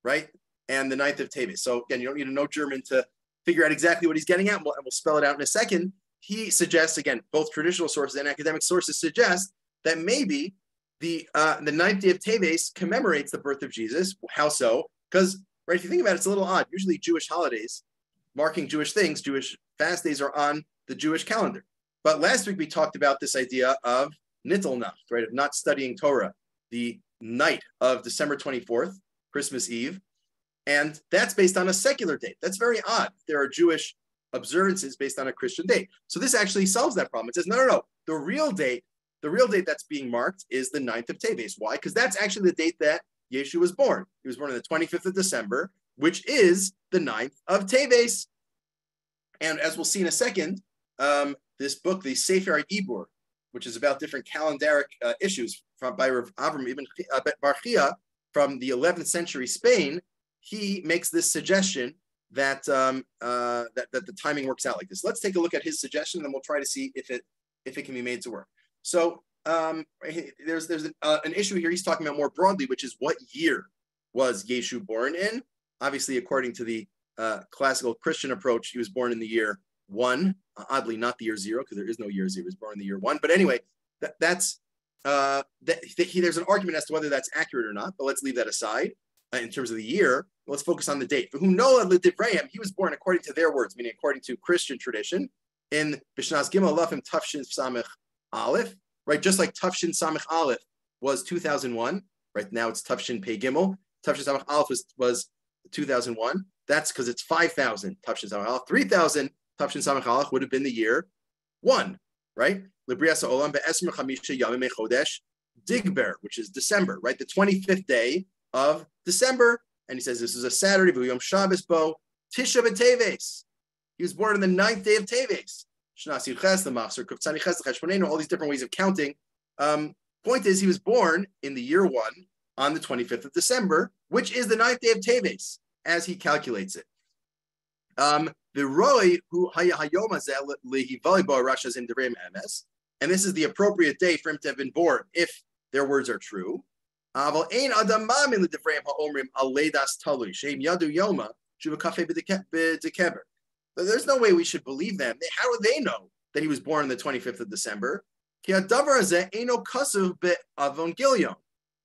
right? And the 9th of Teves. So again, you don't need to know German to figure out exactly what he's getting at, and we'll spell it out in a second. He suggests, again, both traditional sources and academic sources suggest that maybe the 9th day of Teves commemorates the birth of Jesus. How so? Because, right, if you think about it, it's a little odd. Usually Jewish holidays, marking Jewish things, Jewish fast days are on the Jewish calendar. But last week we talked about this idea of Nittel Nacht, right, of not studying Torah, the night of December 24th, Christmas Eve. And that's based on a secular date. That's very odd. There are Jewish observances based on a Christian date. So this actually solves that problem. It says, no. The real date that's being marked is the 9th of Teves. Why? Because that's actually the date that Yeshu was born. He was born on the 25th of December, which is the 9th of Teves. And as we'll see in a second, this book, the Sefer Ibur, which is about different calendaric issues by Rav Avram Ibn Barchia from the 11th century Spain, he makes this suggestion that that the timing works out like this. Let's take a look at his suggestion, and then we'll try to see if it can be made to work. So there's an issue here he's talking about more broadly, which is what year was Yeshu born in? Obviously, according to the classical Christian approach, he was born in the year 1. Oddly, not the year 0, because there is no year 0. He was born in the year 1. But anyway, there's an argument as to whether that's accurate or not, but let's leave that aside. In terms of the year, let's focus on the date. For who Noah L'Divrayim, he was born according to their words, meaning according to Christian tradition, in Bishnas Gimel Lafim Tafshin Samech Aleph, right? Just like Tafshin Samech Aleph was 2001, right? Now it's Tafshin Pei Gimel. Tafshin Samech Aleph was 2001. That's because it's 5,000 Tafshin Samech Aleph. 3,000 Tafshin Samach Aleph would have been the year 1, right? Libriasa Olam be'esmer chamisha yamim chodesh Digber, which is December, right? The 25th day of December. And he says this is a Saturday, V'yom Shabbos bo Tisha b'Teves. He was born on the 9th day of Teves. Shnasi Ches, the Machzor, Kuftzani Ches, the Cheshboneinu, all these different ways of counting. Point is, he was born in the year 1 on the 25th of December, which is the 9th day of Teves, as he calculates it. The Roy who Hayom Hazel Lehivali Bo Rashas in Devrei Emes, and this is the appropriate day for him to have been born if their words are true. But there's no way we should believe them. How do they know that he was born on the 25th of December?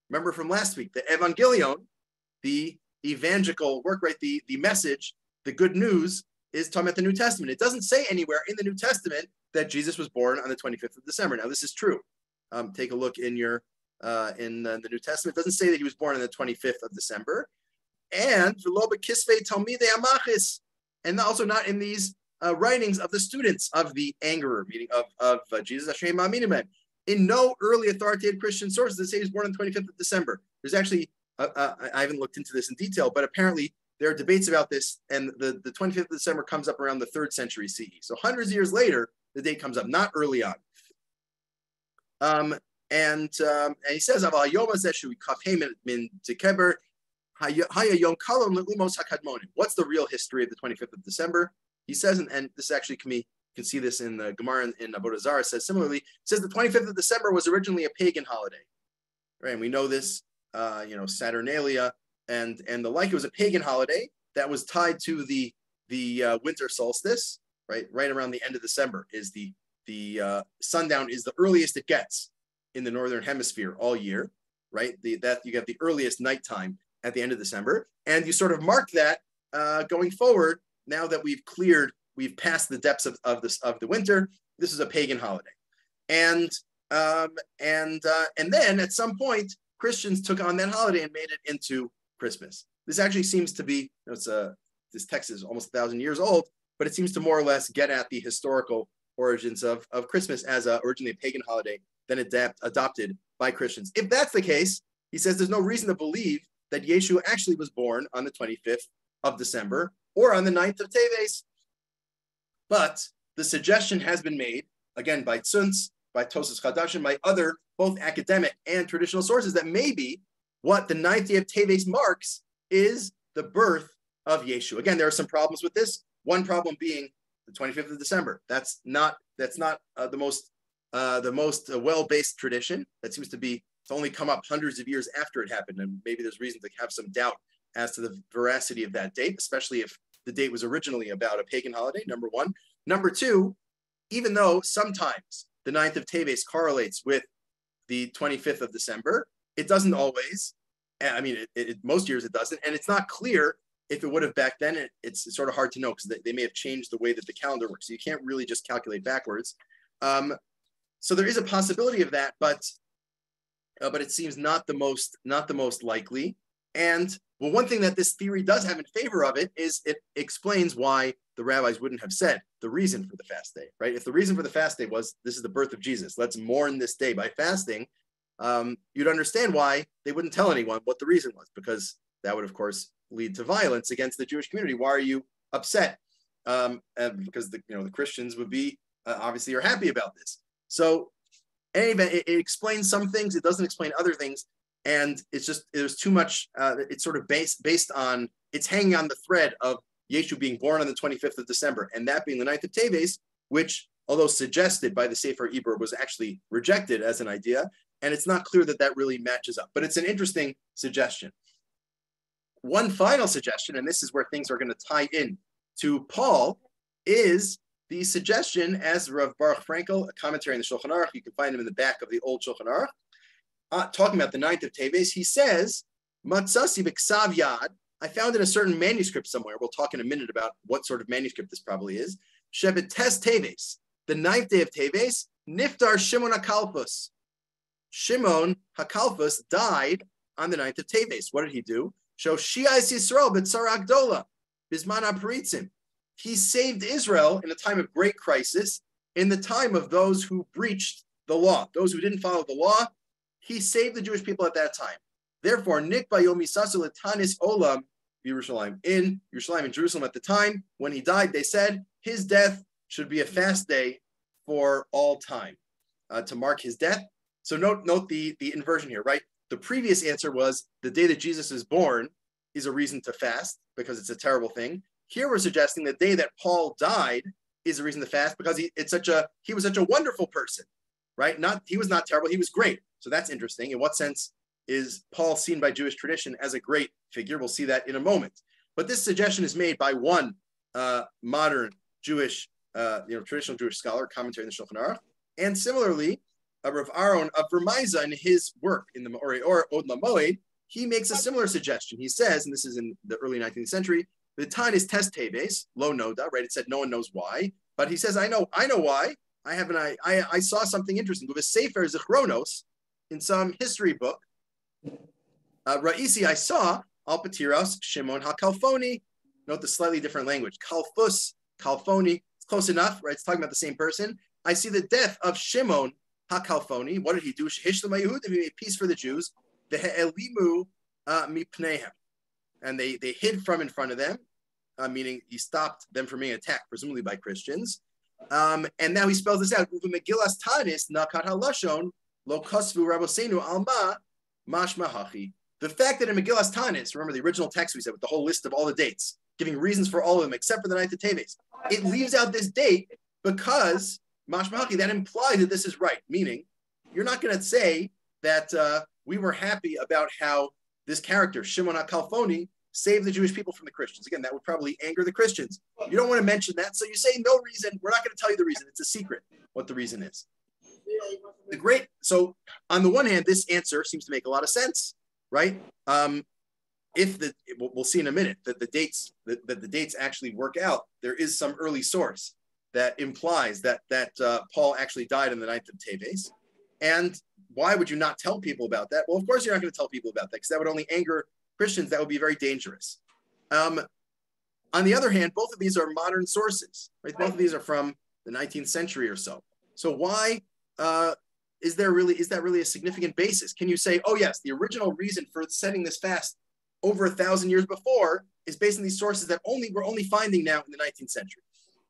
Remember from last week, the Evangelion, the evangelical work, right? The message, the good news is talking about the New Testament. It doesn't say anywhere in the New Testament that Jesus was born on the 25th of December. Now, this is true. Take a look in your in the New Testament. It doesn't say that he was born on the 25th of December. And and also not in these writings of the students of the Angerer, meaning of Jesus. In no early authoritative Christian sources that say he was born on the 25th of December. There's actually, I haven't looked into this in detail, but apparently there are debates about this, and the 25th of December comes up around the 3rd century CE. So hundreds of years later, the date comes up, not early on. And he says, what's the real history of the 25th of December? He says, and this actually can see this in the Gemara in Avodah Zarah, says similarly, says the 25th of December was originally a pagan holiday, right? And we know this, Saturnalia and the like. It was a pagan holiday that was tied to the winter solstice, right? Right around the end of December is the sundown is the earliest it gets in the northern hemisphere all year, right? That you get the earliest nighttime at the end of December, and you sort of mark that going forward. Now that we've passed the depths of the winter. This is a pagan holiday, and then at some point Christians took on that holiday and made it into Christmas. This actually seems to be, this text is almost 1,000 years old, but it seems to more or less get at the historical origins of Christmas as originally a pagan holiday, then adopted by Christians. If that's the case, he says there's no reason to believe that Yeshua actually was born on the 25th of December or on the 9th of Teves. But the suggestion has been made, again, by Tzuntz, by Tosas Chadashim, by other, both academic and traditional sources, that maybe what the 9th day of Teves marks is the birth of Yeshua. Again, there are some problems with this. One problem being the 25th of December. That's not the most well-based tradition. That seems to only come up hundreds of years after it happened, and maybe there's reason to have some doubt as to the veracity of that date, especially if the date was originally about a pagan holiday, number one. Number two, even though sometimes the 9th of Teves correlates with the 25th of December, it doesn't always. I mean, most years it doesn't, and it's not clear if it would have back then. It's sort of hard to know because they may have changed the way that the calendar works. So you can't really just calculate backwards. So there is a possibility of that, but it seems not the most likely. And well, one thing that this theory does have in favor of it is it explains why the rabbis wouldn't have said the reason for the fast day, right? If the reason for the fast day was this is the birth of Jesus, let's mourn this day by fasting, you'd understand why they wouldn't tell anyone what the reason was, because that would, of course, lead to violence against the Jewish community. Why are you upset? Because the Christians would be obviously are happy about this. So anyway, it explains some things. It doesn't explain other things. And there's too much, it's sort of based on, it's hanging on the thread of Yeshu being born on the 25th of December, and that being the 9th of Teves, which, although suggested by the Sefer Ibor, was actually rejected as an idea. And it's not clear that really matches up, but it's an interesting suggestion. One final suggestion, and this is where things are going to tie in to Paul, is the suggestion, as Rav Baruch Frankel, a commentary in the Shulchan Aruch, you can find him in the back of the old Shulchan Aruch, talking about the 9th of Teves. He says, Matzasi b'ksav yad, I found in a certain manuscript somewhere, we'll talk in a minute about what sort of manuscript this probably is, Shebetes Teves, the 9th day of Teves, Niftar Shimon HaKalpus. Shimon HaKalpus died on the 9th of Teves. What did he do? Show Shi'as Yisrael b'tzara gdola, bizman ha'paritzim. he saved Israel in a time of great crisis, in the time of those who breached the law, those who didn't follow the law. He saved the Jewish people at that time. Therefore, Nikba Yom Yisasu Letanis Olam Yerushalayim. In Yerushalayim, in Jerusalem at the time, when he died, they said his death should be a fast day for all time to mark his death. So note the inversion here, right? The previous answer was the day that Jesus is born is a reason to fast because it's a terrible thing. Here we're suggesting the day that Paul died is a reason to fast because he was such a wonderful person, right? He was not terrible, he was great. So that's interesting. In what sense is Paul seen by Jewish tradition as a great figure? We'll see that in a moment. But this suggestion is made by one modern Jewish, traditional Jewish scholar, commentary in the Shulchan Aruch, and similarly, Rav Aaron of Vermaiza in his work in the Ma'orei or Od Lamoed, he makes a similar suggestion. He says, and this is in the early 19th century, the time is tes teves, lo noda, right? It said no one knows why, but he says, I know why. I saw something interesting. With a Sefer Zichronos, in some history book, Ra'isi, I saw Al Patiros Shimon HaKalfoni. Note the slightly different language. Kalfus, Kalfoni. It's close enough, right? It's talking about the same person. I see the death of Shimon HaKalfoni. What did he do? Hishlem HaYehudim. He made peace for the Jews. Ve'elimu mipneihem. And they hid from in front of them, meaning he stopped them from being attacked, presumably by Christians. And now he spells this out. Megillas Tanis nakat halashon lo kasvu rabosenu alma mashma hachi. The fact that in Megillas Tanis, remember the original text we said with the whole list of all the dates, giving reasons for all of them except for the ninth of Teves, it leaves out this date because mashma hachi, that implies that this is right. Meaning, you're not going to say that we were happy about how this character Shimon HaKalfoni saved the Jewish people from the Christians. Again, that would probably anger the Christians. You don't want to mention that, so you say no reason. We're not going to tell you the reason. It's a secret what the reason is. So on the one hand, this answer seems to make a lot of sense, right? We'll see in a minute that the dates actually work out. There is some early source that implies that Paul actually died on the 9th of Teves. And why would you not tell people about that? Well, of course you're not going to tell people about that because that would only anger Christians. That would be very dangerous. On the other hand, both of these are modern sources, right? Both of these are from the 19th century or so. So why is that really a significant basis? Can you say, oh yes, the original reason for setting this fast over 1,000 years before is based on these sources that we're only finding now in the 19th century?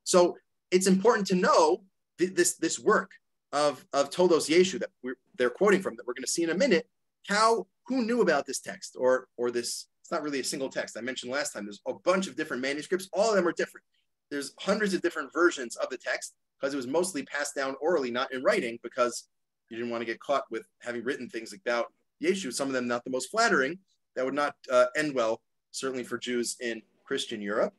So it's important to know this work of Toldos Yeshu that they're quoting from, that we're going to see in a minute. Who knew about this text or this? It's not really a single text. I mentioned last time there's a bunch of different manuscripts. All of them are different. There's hundreds of different versions of the text because it was mostly passed down orally, not in writing, because you didn't want to get caught with having written things about Yeshu, some of them not the most flattering. That would not end well, certainly for Jews in Christian Europe.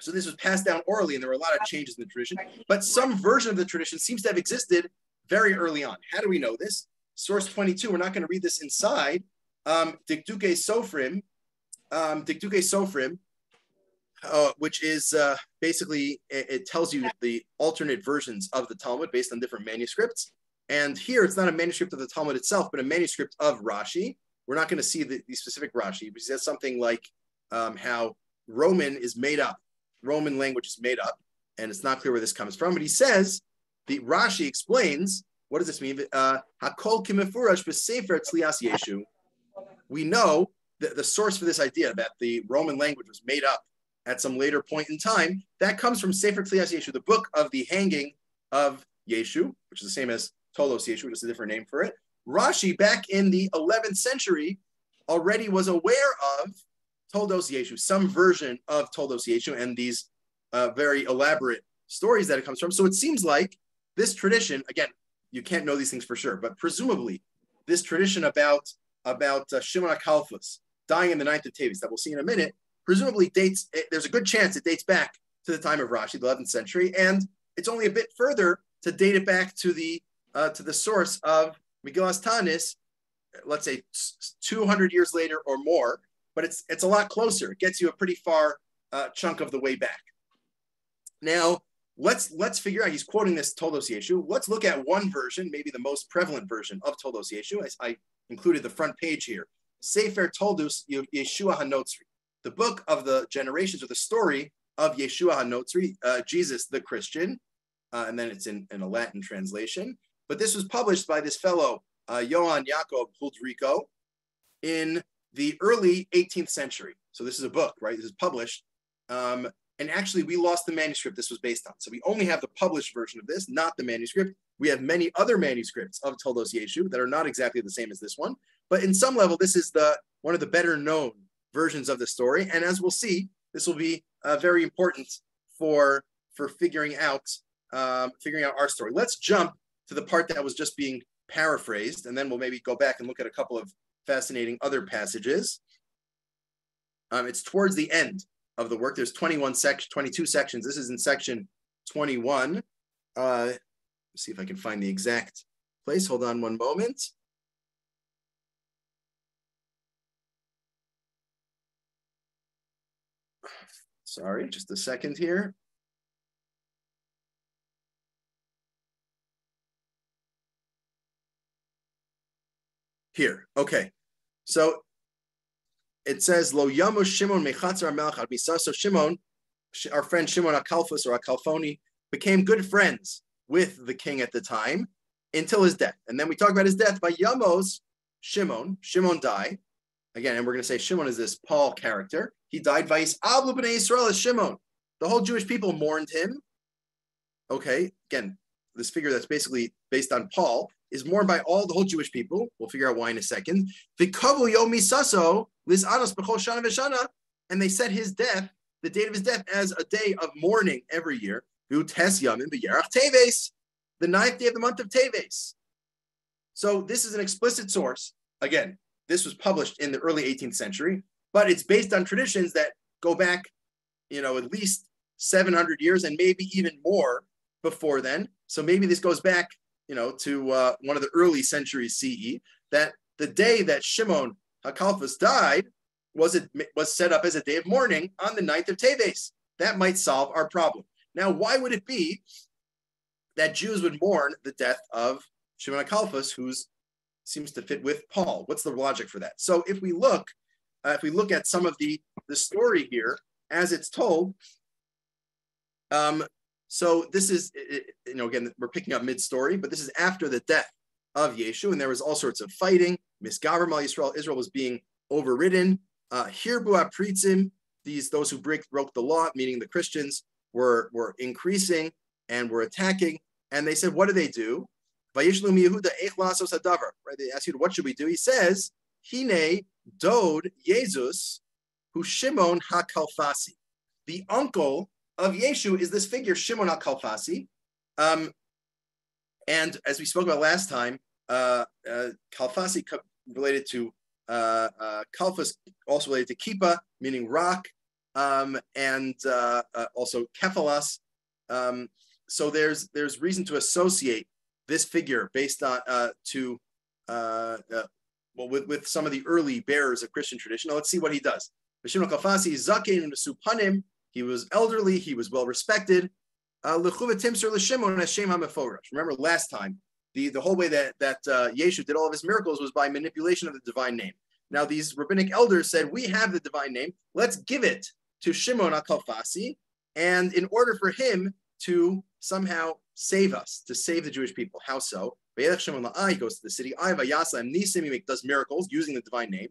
So this was passed down orally, and there were a lot of changes in the tradition. But some version of the tradition seems to have existed very early on. How do we know this? Source 22, we're not going to read this inside. Dikduke Sofrim, which is basically, it tells you the alternate versions of the Talmud based on different manuscripts. And here, it's not a manuscript of the Talmud itself, but a manuscript of Rashi. We're not going to see the specific Rashi, but he says something like how Roman is made up. Roman language is made up, and it's not clear where this comes from. But he says, the Rashi explains, what does this mean? Hakol kimefurash b'sefer tzlias Yeshu. We know that the source for this idea that the Roman language was made up at some later point in time, that comes from Sefer Tzlias Yeshu, the book of the hanging of Yeshu, which is the same as Tolos Yeshu, which is a different name for it. Rashi, back in the 11th century, already was aware of Toldos Yeshu, some version of Toldos Yeshu, and these very elaborate stories that it comes from. So it seems like this tradition, again, you can't know these things for sure, but presumably this tradition about Shimon HaKalfos dying in the 9th of Teves that we'll see in a minute, presumably dates, there's a good chance it dates back to the time of Rashi, the 11th century, and it's only a bit further to date it back to the source of Megillas Tanis, let's say 200 years later or more, but it's a lot closer. It gets you a pretty far chunk of the way back. Now, let's figure out, he's quoting this Toldos Yeshu. Let's look at one version, maybe the most prevalent version of Toldos Yeshu. I included the front page here. Sefer Toldos Yeshua HaNotzri, the book of the generations, or the story of Yeshua HaNotzri, Jesus the Christian, and then it's in a Latin translation. But this was published by this fellow, Johann Jakob Huldriko, in the early 18th century. So this is a book, right? This is published. And actually, we lost the manuscript this was based on. So we only have the published version of this, not the manuscript. We have many other manuscripts of Toldos Yeshu that are not exactly the same as this one. But in some level, this is one of the better known versions of the story. And as we'll see, this will be very important for figuring out our story. Let's jump to the part that was just being paraphrased, and then we'll maybe go back and look at a couple of fascinating other passages. It's towards the end of the work. There's 22 sections. This is in section 21. Let's see if I can find the exact place. Hold on one moment. Sorry, just a second here. Here, okay. So it says, Lo Yamu Shimon Mechatzar Melech Ad Misa. So Shimon, our friend Shimon Akalfus or Akalphoni, became good friends with the king at the time until his death. And then we talk about his death by Yamos Shimon. Shimon died. Again, and we're going to say Shimon is this Paul character. He died. Vayis Ablu B'nei Yisrael as Shimon. The whole Jewish people mourned him. Okay, again, this figure that's basically based on Paul is mourned by the whole Jewish people. We'll figure out why in a second. V'kavu Yom Misaso Lis Anos B'chol Shana V'Shana, and they set his death, the date of his death, as a day of mourning every year. V'Utes Yamin B'Yerach Teves, the 9th day of the month of Teves. So this is an explicit source. Again, this was published in the early 18th century, but it's based on traditions that go back, at least 700 years and maybe even more before then. So maybe this goes back, to one of the early centuries CE, that the day that Shimon HaKalfus died was set up as a day of mourning on the 9th of Teves. That might solve our problem. Now, why would it be that Jews would mourn the death of Shimon HaKalfus, who seems to fit with Paul? What's the logic for that? So if we look at some of the story here as it's told, so this is, again, we're picking up mid-story, but this is after the death of Yeshu, and there was all sorts of fighting. Misgaver Mal Yisrael, Israel was being overridden. Hirbu Apritzim, those who broke the law, meaning the Christians, were increasing and were attacking. And they said, what do they do? Vayishlu Yehuda Eich Lasos Hadavar. Right? They ask you, what should we do? He says, Hine Dod Jesus, who Shimon HaKalfasi. The uncle of Yeshu is this figure, Shimon HaKalfasi. And as we spoke about last time, Kalfasi related to Kalfas, also related to Kippah, meaning rock, and also Kephalas. So there's reason to associate this figure based on with some of the early bearers of Christian tradition. Now let's see what he does. Shimon Kalfasi Zuckier Supanim. He was elderly. He was well respected. Remember last time, the whole way that Yeshu did all of his miracles was by manipulation of the divine name. Now these rabbinic elders said, we have the divine name. Let's give it to Shimon HaKalfasi, and in order for him to somehow save us, to save the Jewish people. How so? He goes to the city. He does miracles using the divine name.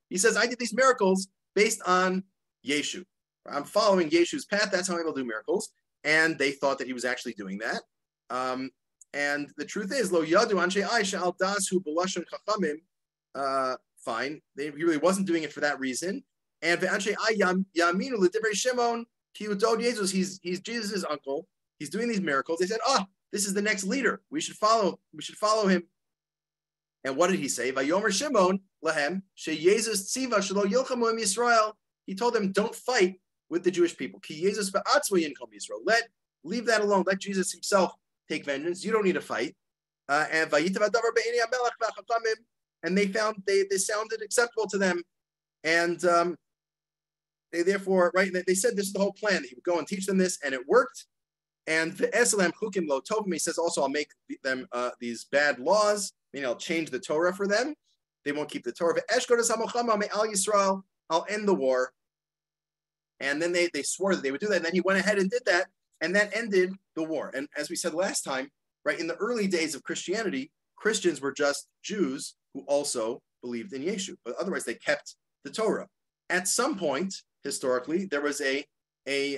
He says, I did these miracles based on Yeshu. I'm following Yeshu's path. That's how I'm able to do miracles. And they thought that he was actually doing that. And the truth is, lo yadu anshe aisha al dasu b'lashon chachamim. Fine, he really wasn't doing it for that reason. And anshe yaminu l'divrei Shimon ki udod Jesus. He's Jesus' uncle. He's doing these miracles. They said, this is the next leader. We should follow him. And what did he say? Vayomer Shimon lahem sheYezus tziva shelo yilchamu im Yisrael. He told them, don't fight with the Jewish people. Ki Yezus ba'atzmo yinkom Yisrael. Leave that alone. Let Jesus himself take vengeance. You don't need to fight. And they found they sounded acceptable to them, and they therefore, right? They said this is the whole plan, that he would go and teach them this, and it worked. And the Esalam chukim lo tovim, he says also, I'll make them these bad laws, meaning I'll change the Torah for them. They won't keep the Torah. Al Yisrael, I'll end the war. And then they swore that they would do that. And then he went ahead and did that. And that ended the war. And as we said last time, right, in the early days of Christianity, Christians were just Jews who also believed in Yeshu. But otherwise, they kept the Torah. At some point, historically, there was a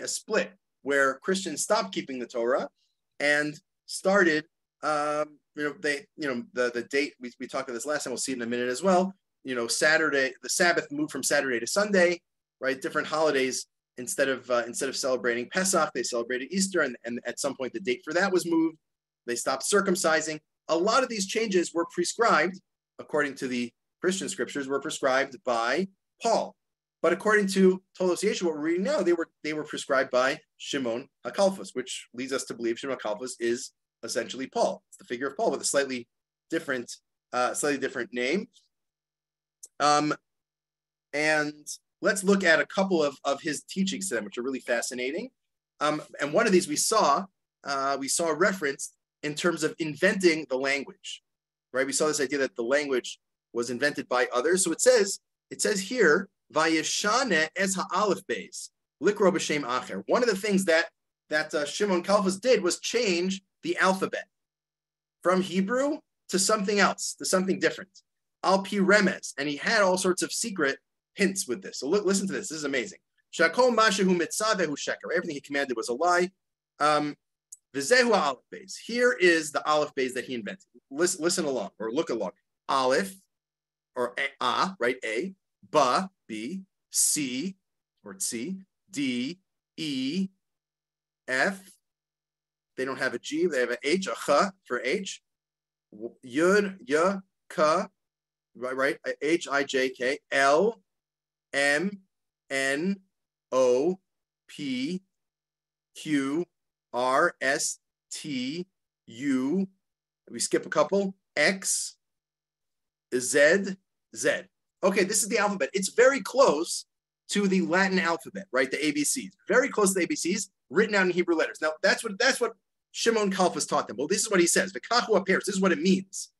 split where Christians stopped keeping the Torah and started, the date, we talked about this last time, we'll see it in a minute as well. Saturday, the Sabbath moved from Saturday to Sunday, right? Different holidays. Instead of celebrating Pesach, they celebrated Easter, and at some point the date for that was moved. They stopped circumcising. A lot of these changes were prescribed, according to the Christian scriptures, were prescribed by Paul. But according to Tolos Yeshu, what we're reading now, they were prescribed by Shimon HaKalfos, which leads us to believe Shimon HaKalfos is essentially Paul. It's the figure of Paul with a slightly different name. And let's look at a couple of his teachings to them, which are really fascinating. And one of these we saw a reference in terms of inventing the language, right? We saw this idea that the language was invented by others. So it says here, Vayeshane es ha'alef beis, likro b'shem acher. One of the things that Shimon Kalfas did was change the alphabet from Hebrew to something else, to something different. Al pi remez, and he had all sorts of secret hints with this. So listen to this. This is amazing. Shakol mashehu mitzavehu sheker. Everything he commanded was a lie. V'zehu aleph beis. Here is the aleph beis that he invented. Listen along or look along. Aleph or a, right? A. Ba, B. C or C. D, E, F. They don't have a G. They have an H, a Ch for H. Yud, Y, K. Right? H, I, J, K. L, M, N, O, P, Q, R, S, T, U. We skip a couple. X, Z, Z. Okay, this is the alphabet. It's very close to the Latin alphabet, right? The ABCs. Very close to the ABCs, written out in Hebrew letters. Now, that's what Shimon Kalfas taught them. Well, this is what he says. V'kachu appears. This is what it means.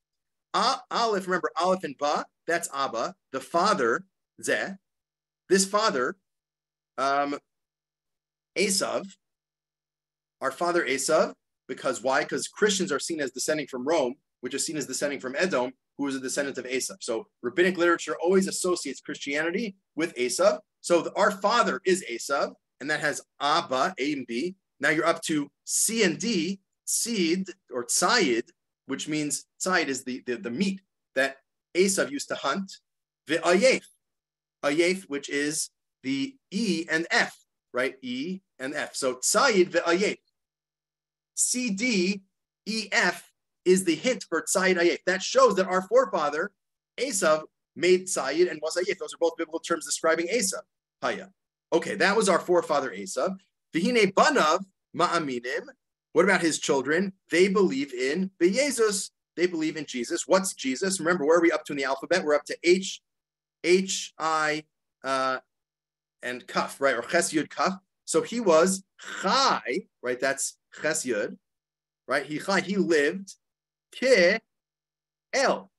Aleph, remember, Aleph and Ba, that's Abba. The father, Zeh. This father, Esav, our father Esav, because why? Because Christians are seen as descending from Rome, which is seen as descending from Edom, who is a descendant of Esav. So rabbinic literature always associates Christianity with Esav. So our father is Esav, and that has Abba, A and B. Now you're up to C and D, Tzid or Tzayid, which means Tzayid is the meat that Esav used to hunt. Ve'ayef, Ayef, which is the E and F, right? E and F. So Tzayid ve'ayef. C, D, E, F is the hint for Tzayid Ayef. That shows that our forefather, Esav, made Tzayid and was Ayef. Those are both biblical terms describing Esav. Haya. Okay, that was our forefather Esav. V'hine banav ma'aminim. What about his children? They believe in Be'ezus. They believe in Jesus. What's Jesus? Remember, where are we up to in the alphabet? We're up to H, I, and Kaf, right? Or Ches Yud Kaf. So he was Chai, right? That's Ches Yud, right? He lived Ke El,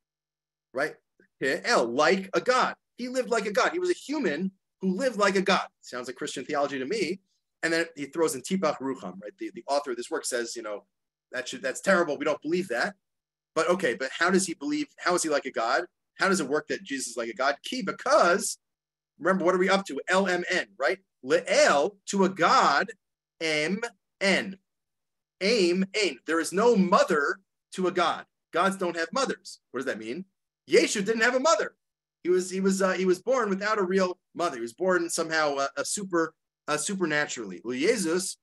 right? Ke El, like a god. He lived like a god. He was a human who lived like a god. Sounds like Christian theology to me. And then he throws in Tipach Rucham, right? The author of this work says, that's terrible. We don't believe that. But okay, but how does he believe? How is he like a god? How does it work that Jesus is like a god? Key, because remember, what are we up to? LMN, right? Le'el, to a god, M-N. Aim, ain. There is no mother to a god. Gods don't have mothers. What does that mean? Yeshu didn't have a mother. He was born without a real mother. He was born somehow supernaturally. Well, Jesus,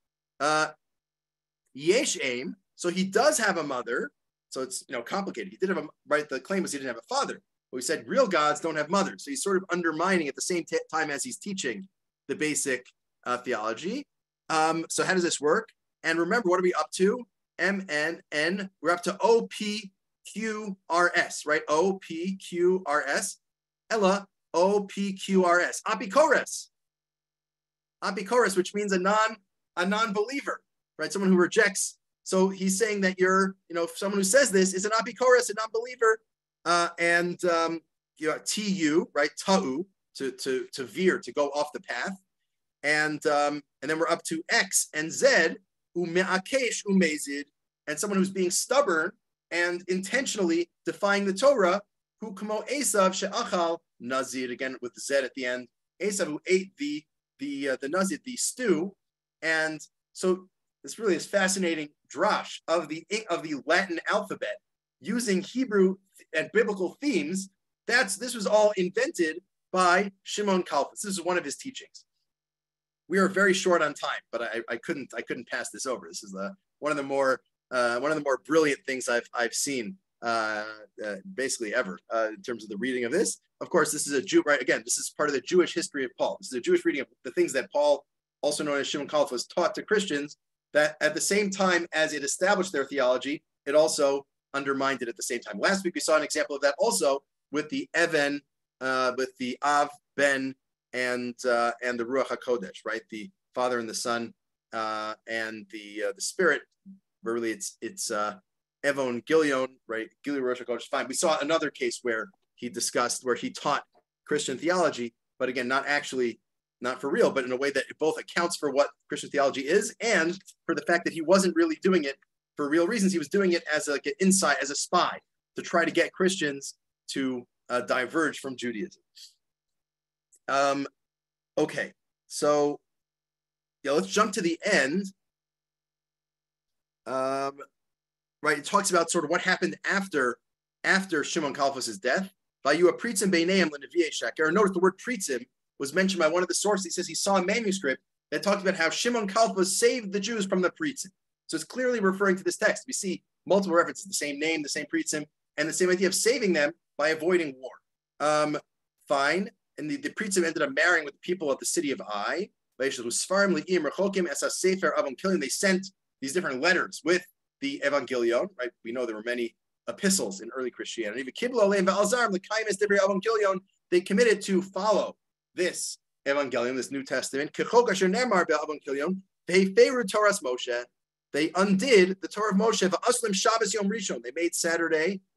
yesh aim. So he does have a mother. So it's complicated. He did have the claim was he didn't have a father. But we said real gods don't have mothers. So he's sort of undermining at the same time as he's teaching the basic theology. So how does this work? And remember, what are we up to? M-N-N. We're up to O-P-Q-R-S, right? O-P-Q-R-S. Ella, O-P-Q-R-S. Apikores. Apikores, which means a non-believer, right? Someone who rejects. So he's saying that someone who says this is an apikores, a non-believer. Tu, right? Ta'u, to veer, to go off the path. and then we're up to X and Z, ume'akesh umezid, and someone who's being stubborn and intentionally defying the Torah, who kamo Esav she'achal nazir, again with the Z at the end, Esav, who ate the nazir, the stew. And so this really is fascinating drash of the Latin alphabet using Hebrew and biblical themes. This was all invented by Shimon Kalfas. This is one of his teachings. We are very short on time, but I couldn't pass this over. This is one of the more brilliant things I've seen basically ever in terms of the reading of this. Of course, this is a Jew, right? Again, this is part of the Jewish history of Paul. This is a Jewish reading of the things that Paul, also known as Shimon Kalfas, taught to Christians, that at the same time as it established their theology, it also undermined it at the same time. Last week we saw an example of that also with the Even, with the Av, Ben, and the Ruach HaKodesh, right? The Father and the Son and the Spirit. Where really it's Evon Gilion, right? Gilion Ruach HaKodesh. Fine. We saw another case where he taught Christian theology, but again, not for real, but in a way that it both accounts for what Christian theology is and for the fact that he wasn't really doing it for real reasons. He was doing it as like an insight, as a spy, to try to get Christians to diverge from Judaism. Okay, so let's jump to the end. Right, it talks about sort of what happened after Shimon Kalfas' death. Notice the word pritzim was mentioned by one of the sources. He says he saw a manuscript that talked about how Shimon Kalfas saved the Jews from the pritzim. So it's clearly referring to this text. We see multiple references, the same name, the same pritzim, and the same idea of saving them by avoiding war. Fine. And the pritzim ended up marrying with the people of the city of Ai. They sent these different letters with the Evangelion, right? We know there were many epistles in early Christianity. They committed to follow this Evangelion, this New Testament. They undid the Torah of Moshe.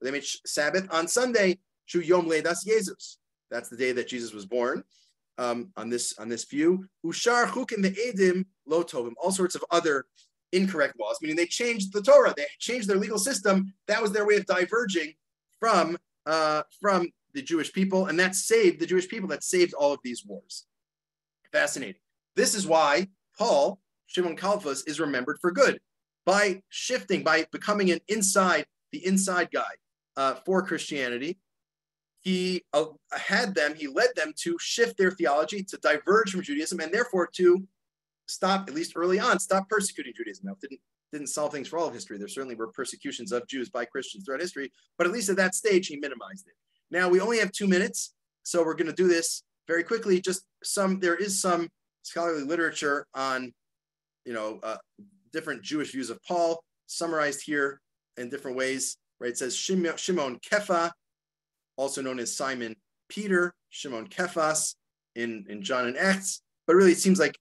They made Sabbath on Sunday. That's the day that Jesus was born. On this view, Ushar chukim ve'edim lo tovim, all sorts of other incorrect laws, meaning they changed the Torah, they changed their legal system. That was their way of diverging from the Jewish people, and that saved the Jewish people. That saved all of these wars. Fascinating. This is why Paul, Shimon Kalfas, is remembered for good, by shifting, by becoming the inside guy for Christianity. He led them to shift their theology, to diverge from Judaism, and therefore to stop, at least early on, stop persecuting Judaism. Now, it didn't solve things for all of history. There certainly were persecutions of Jews by Christians throughout history, but at least at that stage, he minimized it. Now, we only have 2 minutes, so we're going to do this very quickly. There is some scholarly literature on, different Jewish views of Paul, summarized here in different ways, right? It says Shimon Kefa, also known as Simon Peter, Shimon Kephas in John and Acts, but really it seems like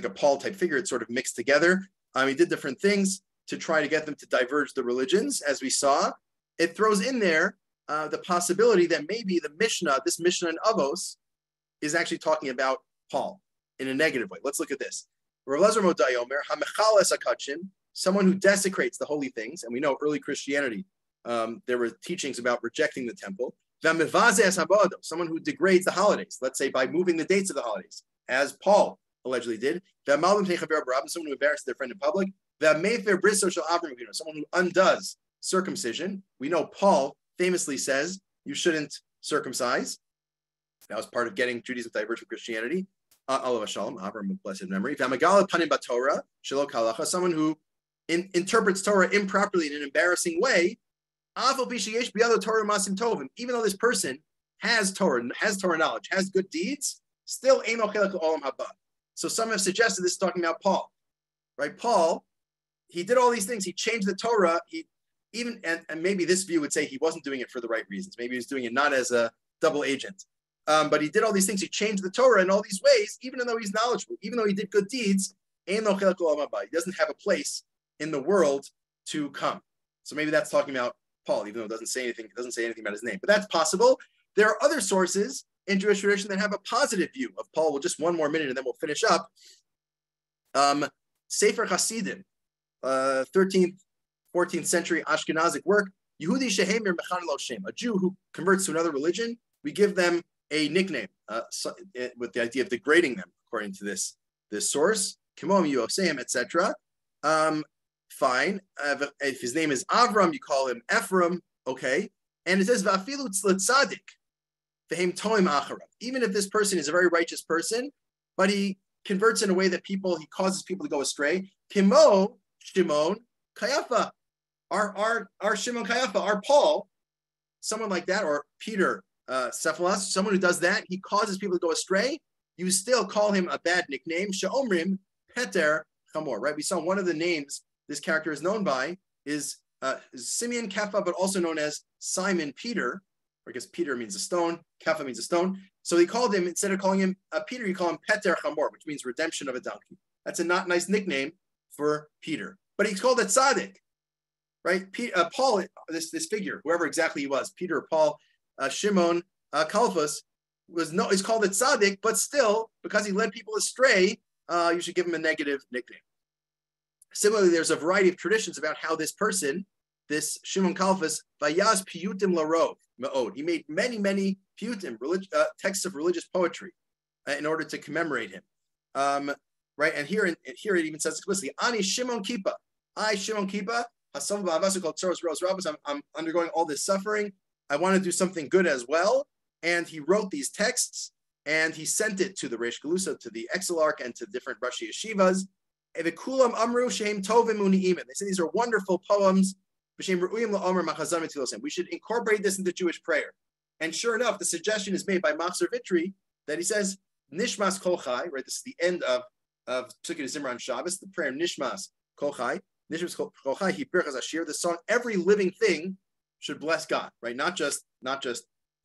a Paul type figure. It's sort of mixed together. He did different things to try to get them to diverge the religions, as we saw. It throws in there the possibility that maybe this Mishnah in Avos, is actually talking about Paul in a negative way. Let's look at this. Someone who desecrates the holy things, and we know early Christianity, there were teachings about rejecting the temple. Someone who degrades the holidays, let's say by moving the dates of the holidays, as Paul allegedly did. Someone who embarrasses their friend in public. Someone who undoes circumcision. We know Paul famously says you shouldn't circumcise. That was part of getting Judaism diverged from Christianity. Avram of blessed memory. Someone who interprets Torah improperly in an embarrassing way. Even though this person has Torah knowledge, has good deeds, still ain't no chelek l'olam haba. So some have suggested this is talking about Paul, right? Paul, he did all these things. He changed the Torah. And maybe this view would say he wasn't doing it for the right reasons. Maybe he was doing it not as a double agent. But he did all these things. He changed the Torah in all these ways, even though he's knowledgeable, even though he did good deeds. Ain't no chelek l'olam haba. He doesn't have a place in the world to come. So maybe that's talking about Paul, even though it doesn't say anything about his name. But that's possible. There are other sources in Jewish tradition that have a positive view of Paul. Well, just one more minute and then we'll finish up. Sefer Hasidim, 13th, 14th century Ashkenazic work. Yehudi Shehemir Mechan Lo Shem, a Jew who converts to another religion, we give them a nickname with the idea of degrading them, according to this source. Kimom Yosem, etc. Fine. If his name is Avram, you call him Ephraim. Okay. And it says Vafilu Tzaddik, Vehem Toim Acharav. Even if this person is a very righteous person, but he converts in a way that he causes people to go astray. Kimo Shimon Kayafa, our Shimon Kayafa, our Paul, someone like that, or Peter Cephalos, someone who does that, he causes people to go astray. You still call him a bad nickname. She'omrim Peter Chamor. Right? We saw one of the names this character is known by is Simeon Kepha, but also known as Simon Peter. I guess Peter means a stone, Kepha means a stone. So he called him, instead of calling him Peter, you call him Peter Chamor, which means redemption of a donkey. That's a not nice nickname for Peter. But he's called a tzaddik, right? Paul, this figure, whoever exactly he was, Peter or Paul, Shimon Kalfas, is called a tzaddik, but still, because he led people astray, you should give him a negative nickname. Similarly, there's a variety of traditions about how this person, this Shimon Kalfas, vayaz piyutim larov me'od. He made many, many piyutim, texts of religious poetry, in order to commemorate him. Right, and here it even says explicitly, Ani Shimon Kippah, I Shimon Kippah, I'm undergoing all this suffering. I want to do something good as well. And he wrote these texts and he sent it to the Reish Galusa, to the Exilarch, and to different Rashi Yeshivas. They say these are wonderful poems. We should incorporate this into Jewish prayer. And sure enough, the suggestion is made by Machzor Vitri that he says, Nishmas Kol Chai, right? This is the end of Zuckier Zimran Shabbos, the prayer Nishmas Kol Chai. Nishmas Kol Chai, he birchas Ashir, the song, every living thing should bless God, right? Not just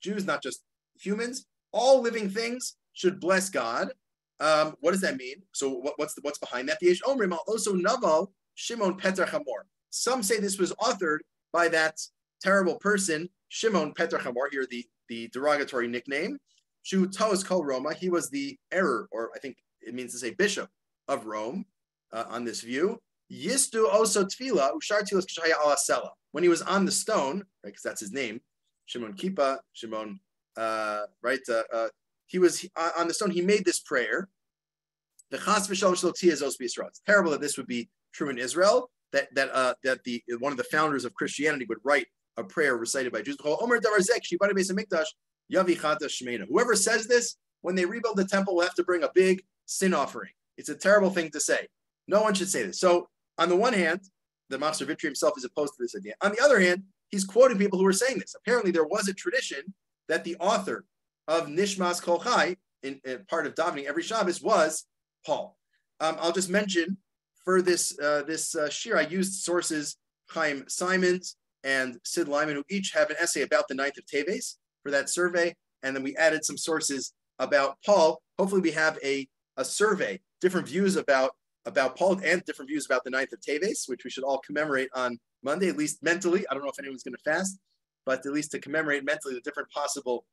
Jews, not just humans. All living things should bless God. What does that mean? So what's behind that? The Omrim also Naval Shimon Peter Chamor. Some say this was authored by that terrible person, Shimon Peter Chamor, here the derogatory nickname. Shu Tos Kol Roma, he was the error, or I think it means to say bishop of Rome, on this view. Yistu also Tfila, Ushar Tilas Kshaya ala Sela. When he was on the stone, right, because that's his name, Shimon Kippah, Shimon, he was on the stone, he made this prayer. The Chas v'Shalom Shlo Tzia Zos B'Yisrael. It's terrible that this would be true in Israel, that one of the founders of Christianity would write a prayer recited by Jews. Whoever says this, when they rebuild the temple, will have to bring a big sin offering. It's a terrible thing to say. No one should say this. So on the one hand, the Machzor Vitri himself is opposed to this idea. On the other hand, he's quoting people who were saying this. Apparently, there was a tradition that the author of Nishmas Kol Chai, in part of davening every Shabbos, was Paul. I'll just mention for this shir, I used sources Chaim Simons and Sid Lyman, who each have an essay about the 9th of Teves for that survey, and then we added some sources about Paul. Hopefully, we have a survey, different views about Paul and different views about the 9th of Teves, which we should all commemorate on Monday, at least mentally. I don't know if anyone's going to fast, but at least to commemorate mentally the different possible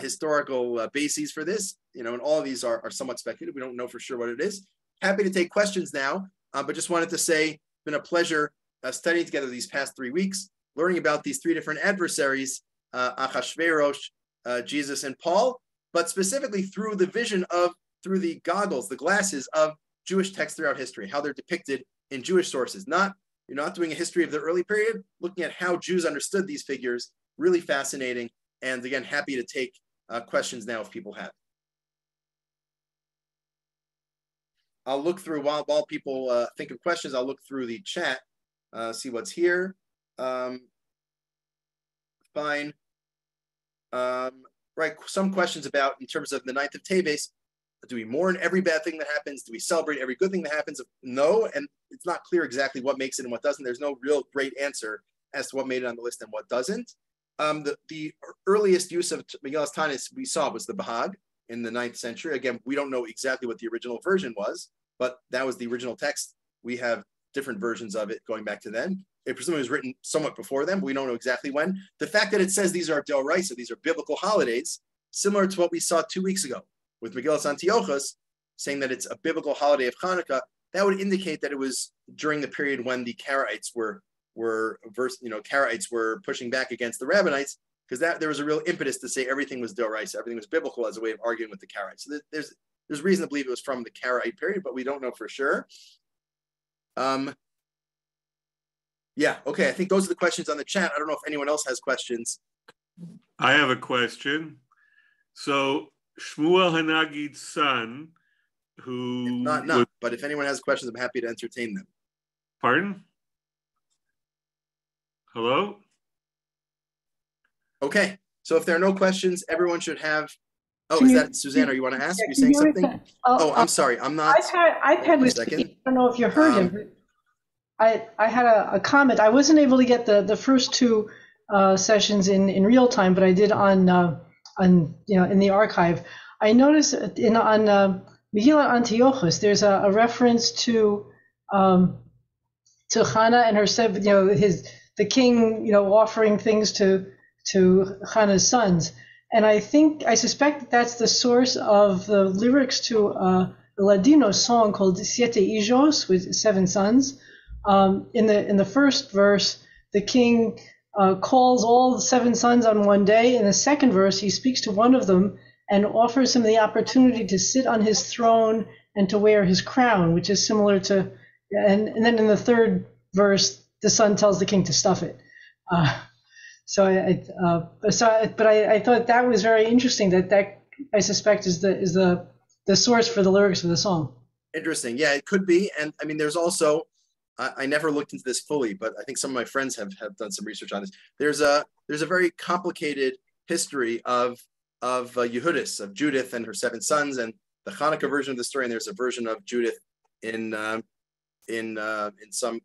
historical bases for this. And all of these are somewhat speculative. We don't know for sure what it is. Happy to take questions now, but just wanted to say it's been a pleasure studying together these past 3 weeks, learning about these 3 different adversaries, Achashverosh, Jesus, and Paul, but specifically through the goggles, the glasses of Jewish texts throughout history, how they're depicted in Jewish sources. Not doing a history of the early period, looking at how Jews understood these figures. Really fascinating. And again, happy to take questions now if people have. I'll look through while people think of questions. I'll look through the chat, see what's here. Fine. Right, some questions about in terms of the 9th of Teves. Do we mourn every bad thing that happens? Do we celebrate every good thing that happens? No, and it's not clear exactly what makes it and what doesn't. There's no real great answer as to what made it on the list and what doesn't. The earliest use of Megillas Tanis we saw was the Bahag in the 9th century. Again, we don't know exactly what the original version was, but that was the original text. We have different versions of it going back to then. It presumably was written somewhat before then, but we don't know exactly when. The fact that it says these are D'Oraisa, these are biblical holidays, similar to what we saw 2 weeks ago with Megillas Antiochus, saying that it's a biblical holiday of Hanukkah. That would indicate that it was during the period when the Karaites were pushing back against the Rabbinites, because there was a real impetus to say everything was Doraisa, everything was biblical as a way of arguing with the Karaites. So there's reason to believe it was from the Karaite period, but we don't know for sure. Yeah, okay, I think those are the questions on the chat. I don't know if anyone else has questions. I have a question. So Shmuel Hanagid's son, who... But if anyone has questions, I'm happy to entertain them. Pardon? Hello? Okay, so if there are no questions, everyone should have... Oh, is that Suzanne? Are you want to ask? You're saying something? I'm sorry. I'm not... iPad was speaking. I don't know if you heard him. I had a comment. I wasn't able to get the first two sessions in real time, but I did on in the archive. I noticed on Megillah Antiochus, there's a reference to Hannah and her seven, the king, offering things to Hannah's sons. And I suspect that that's the source of the lyrics to a Ladino song called Siete Hijos, with 7 sons. In the first verse, the king calls all the 7 sons on one day. In the second verse, he speaks to one of them and offers him the opportunity to sit on his throne and to wear his crown, which is similar to, and then in the third verse, the son tells the king to stuff it. But I thought that was very interesting. That I suspect is the source for the lyrics of the song. Interesting. Yeah, it could be. And I mean, there's also, I never looked into this fully, but I think some of my friends have done some research on this. There's a very complicated history of Yehudis, of Judith and her 7 sons, and the Hanukkah version of the story. And there's a version of Judith in some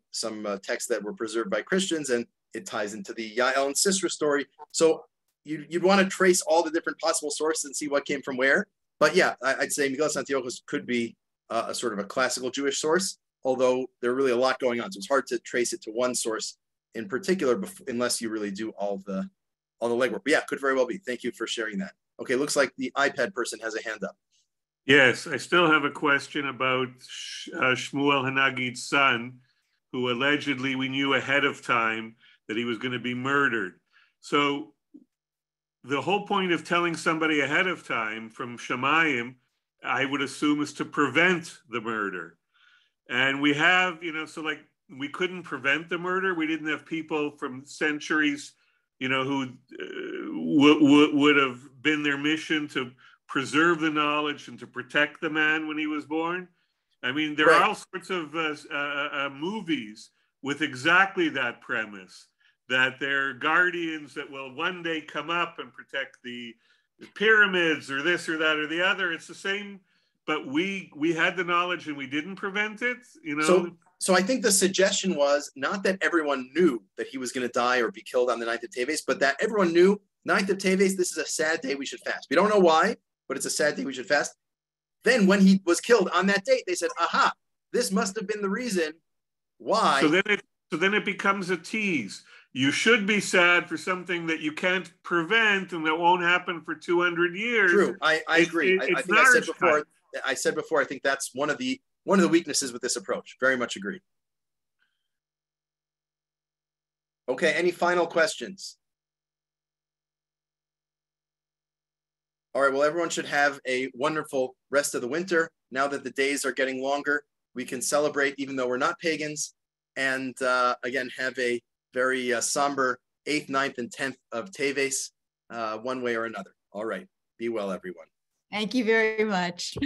texts that were preserved by Christians, and it ties into the Yael and Sisera story. So you'd want to trace all the different possible sources and see what came from where. But yeah, I'd say Megillas Antiochus could be a sort of a classical Jewish source, although there are really a lot going on. So it's hard to trace it to one source in particular unless you really do all the legwork. But yeah, could very well be. Thank you for sharing that. Okay, looks like the iPad person has a hand up. Yes, I still have a question about Shmuel Hanagid's son, who allegedly we knew ahead of time that he was going to be murdered. So the whole point of telling somebody ahead of time from Shemayim, I would assume, is to prevent the murder. And we have, so like we couldn't prevent the murder. We didn't have people from centuries, who would have been their mission to preserve the knowledge and to protect the man when he was born. I mean, there are all sorts of movies with exactly that premise, that they're guardians that will one day come up and protect the pyramids or this or that or the other. It's the same, but we had the knowledge and we didn't prevent it, So I think the suggestion was not that everyone knew that he was going to die or be killed on the 9th of Teves, but that everyone knew 9th of Teves, this is a sad day, we should fast. We don't know why, but it's a sad day, we should fast. Then when he was killed on that date, they said, aha, this must have been the reason why. So then it becomes a tease. You should be sad for something that you can't prevent and that won't happen for 200 years. True, I agree. I think I said before, I think that's one of the weaknesses with this approach. Very much agree. Okay, any final questions? All right, well, everyone should have a wonderful rest of the winter. Now that the days are getting longer, we can celebrate even though we're not pagans. And again, have a very somber 8th, 9th, and 10th of Teves, one way or another. All right, be well, everyone. Thank you very much.